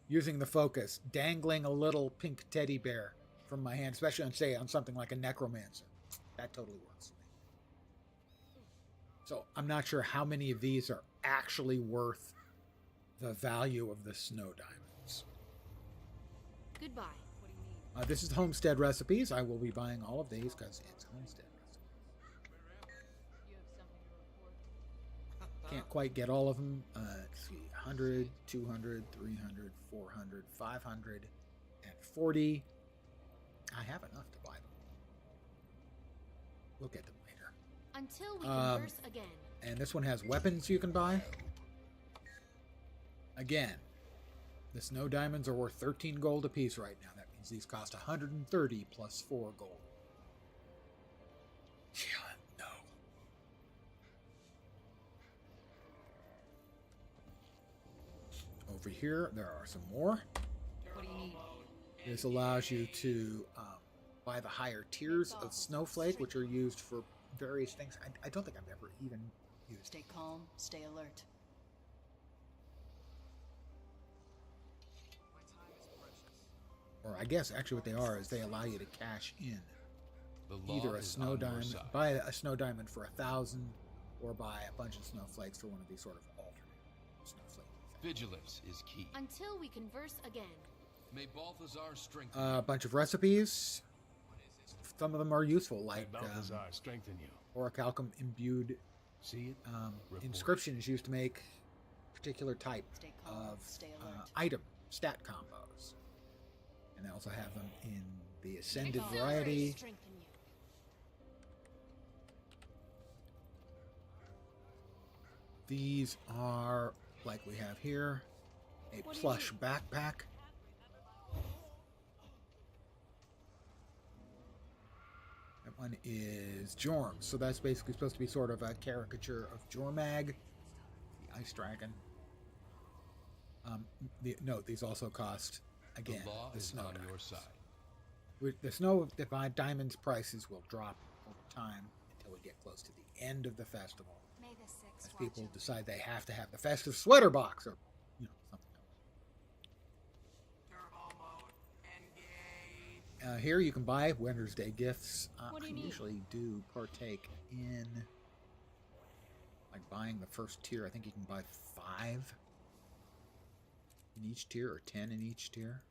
using the focus, dangling a little pink teddy bear from my hand, especially on something like a necromancer, that totally works for me. So I'm not sure how many of these are actually worth the value of the snow diamonds. Goodbye. This is Homestead Recipes. I will be buying all of these because it's Homestead Recipes. Can't quite get all of them. Let's see, 100, 200, 300, 400, 500, and 40. I have enough to buy them. We'll get them later. Until we converse again. And this one has weapons you can buy. Again, the snow diamonds are worth 13 gold apiece right now. That means these cost 130 plus 4 gold. Yeah, no. Over here, there are some more. What do you need? This allows you to buy the higher tiers of snowflake, which are used for various things. I don't think I've ever even used. Stay calm, stay alert. Or I guess actually what they are is they allow you to cash in The law either a is snow on your diamond, side. buy a snow diamond for 1,000, or buy a bunch of snowflakes for one of these sort of alternate snowflake things. Vigilance is key. Until we converse again. May Balthazar strengthen A bunch of recipes. Some of them are useful, like Balthazar strengthen you. orichalcum imbued See it? Report. inscription is used to make particular type Stay calm, of stay alert. item stat combos, and they also have them in the ascended Silver variety. strengthen you. These are like we have here, a plush backpack. That one is Jorm, so that's basically supposed to be sort of a caricature of Jormag, the ice dragon. Note these also cost again the law the is snow on diamonds. your side. The snow diamonds prices will drop over time until we get close to the end of the festival, May the six as people decide they have to have the festive sweater box or something else. Here you can buy Wintersday gifts. What do I you need? usually do partake in like buying the first tier. I think you can buy 5 in each tier or 10 in each tier.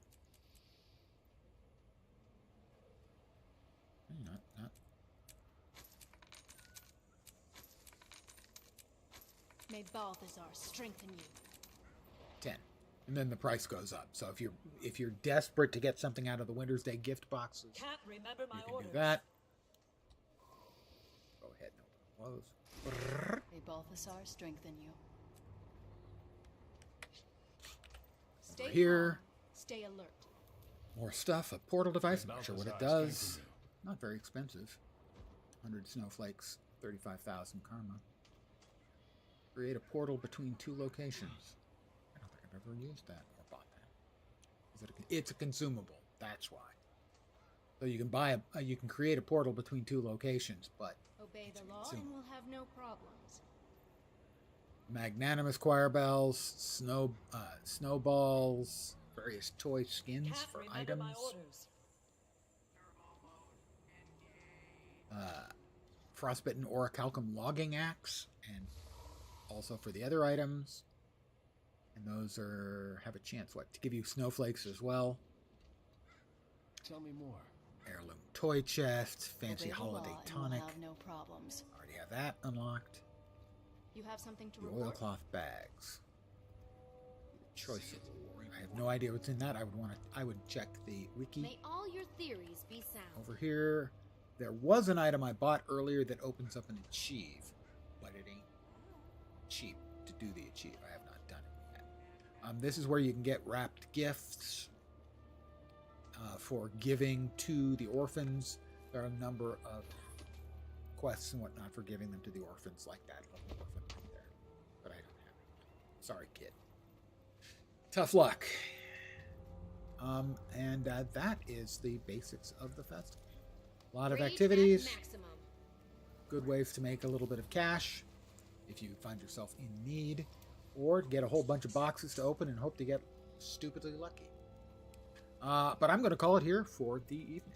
Not. May Balthazar strengthen you. 10. And then the price goes up. So if you're desperate to get something out of the Wintersday gift boxes, Can't remember my you can orders. do that. Go ahead and open those. May Balthazar strengthen you. Stay here. calm, stay alert. More stuff. A portal device. I'm not sure what it Balthazar does. strengthen Not very expensive. 100 snowflakes, 35,000 karma. Create a portal between 2 locations. I don't think I've ever used that or bought that. It's a consumable. That's why. So you can buy you can create a portal between 2 locations, but Obey it's the a law consumable. and we'll have no problems. Magnanimous choir bells, snowballs, various toy skins Can't for remember items. my orders. Frostbitten orichalcum logging axe, and also for the other items. And those have a chance to give you snowflakes as well. Tell me more. Heirloom toy chest, fancy Obey the holiday law and tonic. we'll have no problems. Already have that unlocked. You have something to The report? oilcloth bags. Choice of reward. I have no idea what's in that. I would check the wiki. May all your theories be sound. Over here, there was an item I bought earlier that opens up an achieve, but it ain't cheap to do the achieve. I have not done it yet. This is where you can get wrapped gifts for giving to the orphans. There are a number of quests and whatnot for giving them to the orphans, like that little orphan right there. But I don't have it. Sorry, kid. Tough luck. And that is the basics of the festival. A lot of Raid at activities, maximum. good ways to make a little bit of cash if you find yourself in need, or get a whole bunch of boxes to open and hope to get stupidly lucky. But I'm going to call it here for the evening.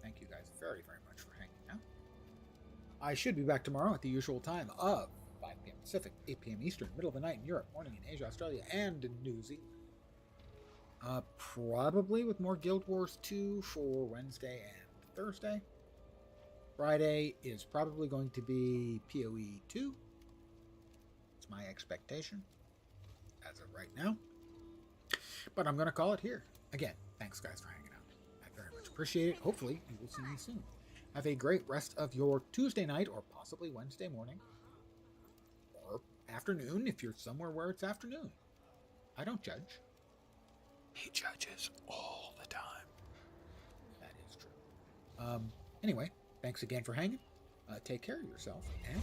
Thank you guys very, very much for hanging out. I should be back tomorrow at the usual time of 5 p.m. Pacific, 8 p.m. Eastern, middle of the night in Europe, morning in Asia, Australia, and in New Zealand. Probably with more Guild Wars 2 for Wednesday and Thursday. Friday is probably going to be PoE 2. It's my expectation as of right now. But I'm going to call it here. Again, thanks guys for hanging out. I very much appreciate it. Hopefully, we will see you soon. Have a great rest of your Tuesday night or possibly Wednesday morning. Or afternoon if you're somewhere where it's afternoon. I don't judge. He judges all the time. That is true. Anyway, thanks again for hanging. Take care of yourself and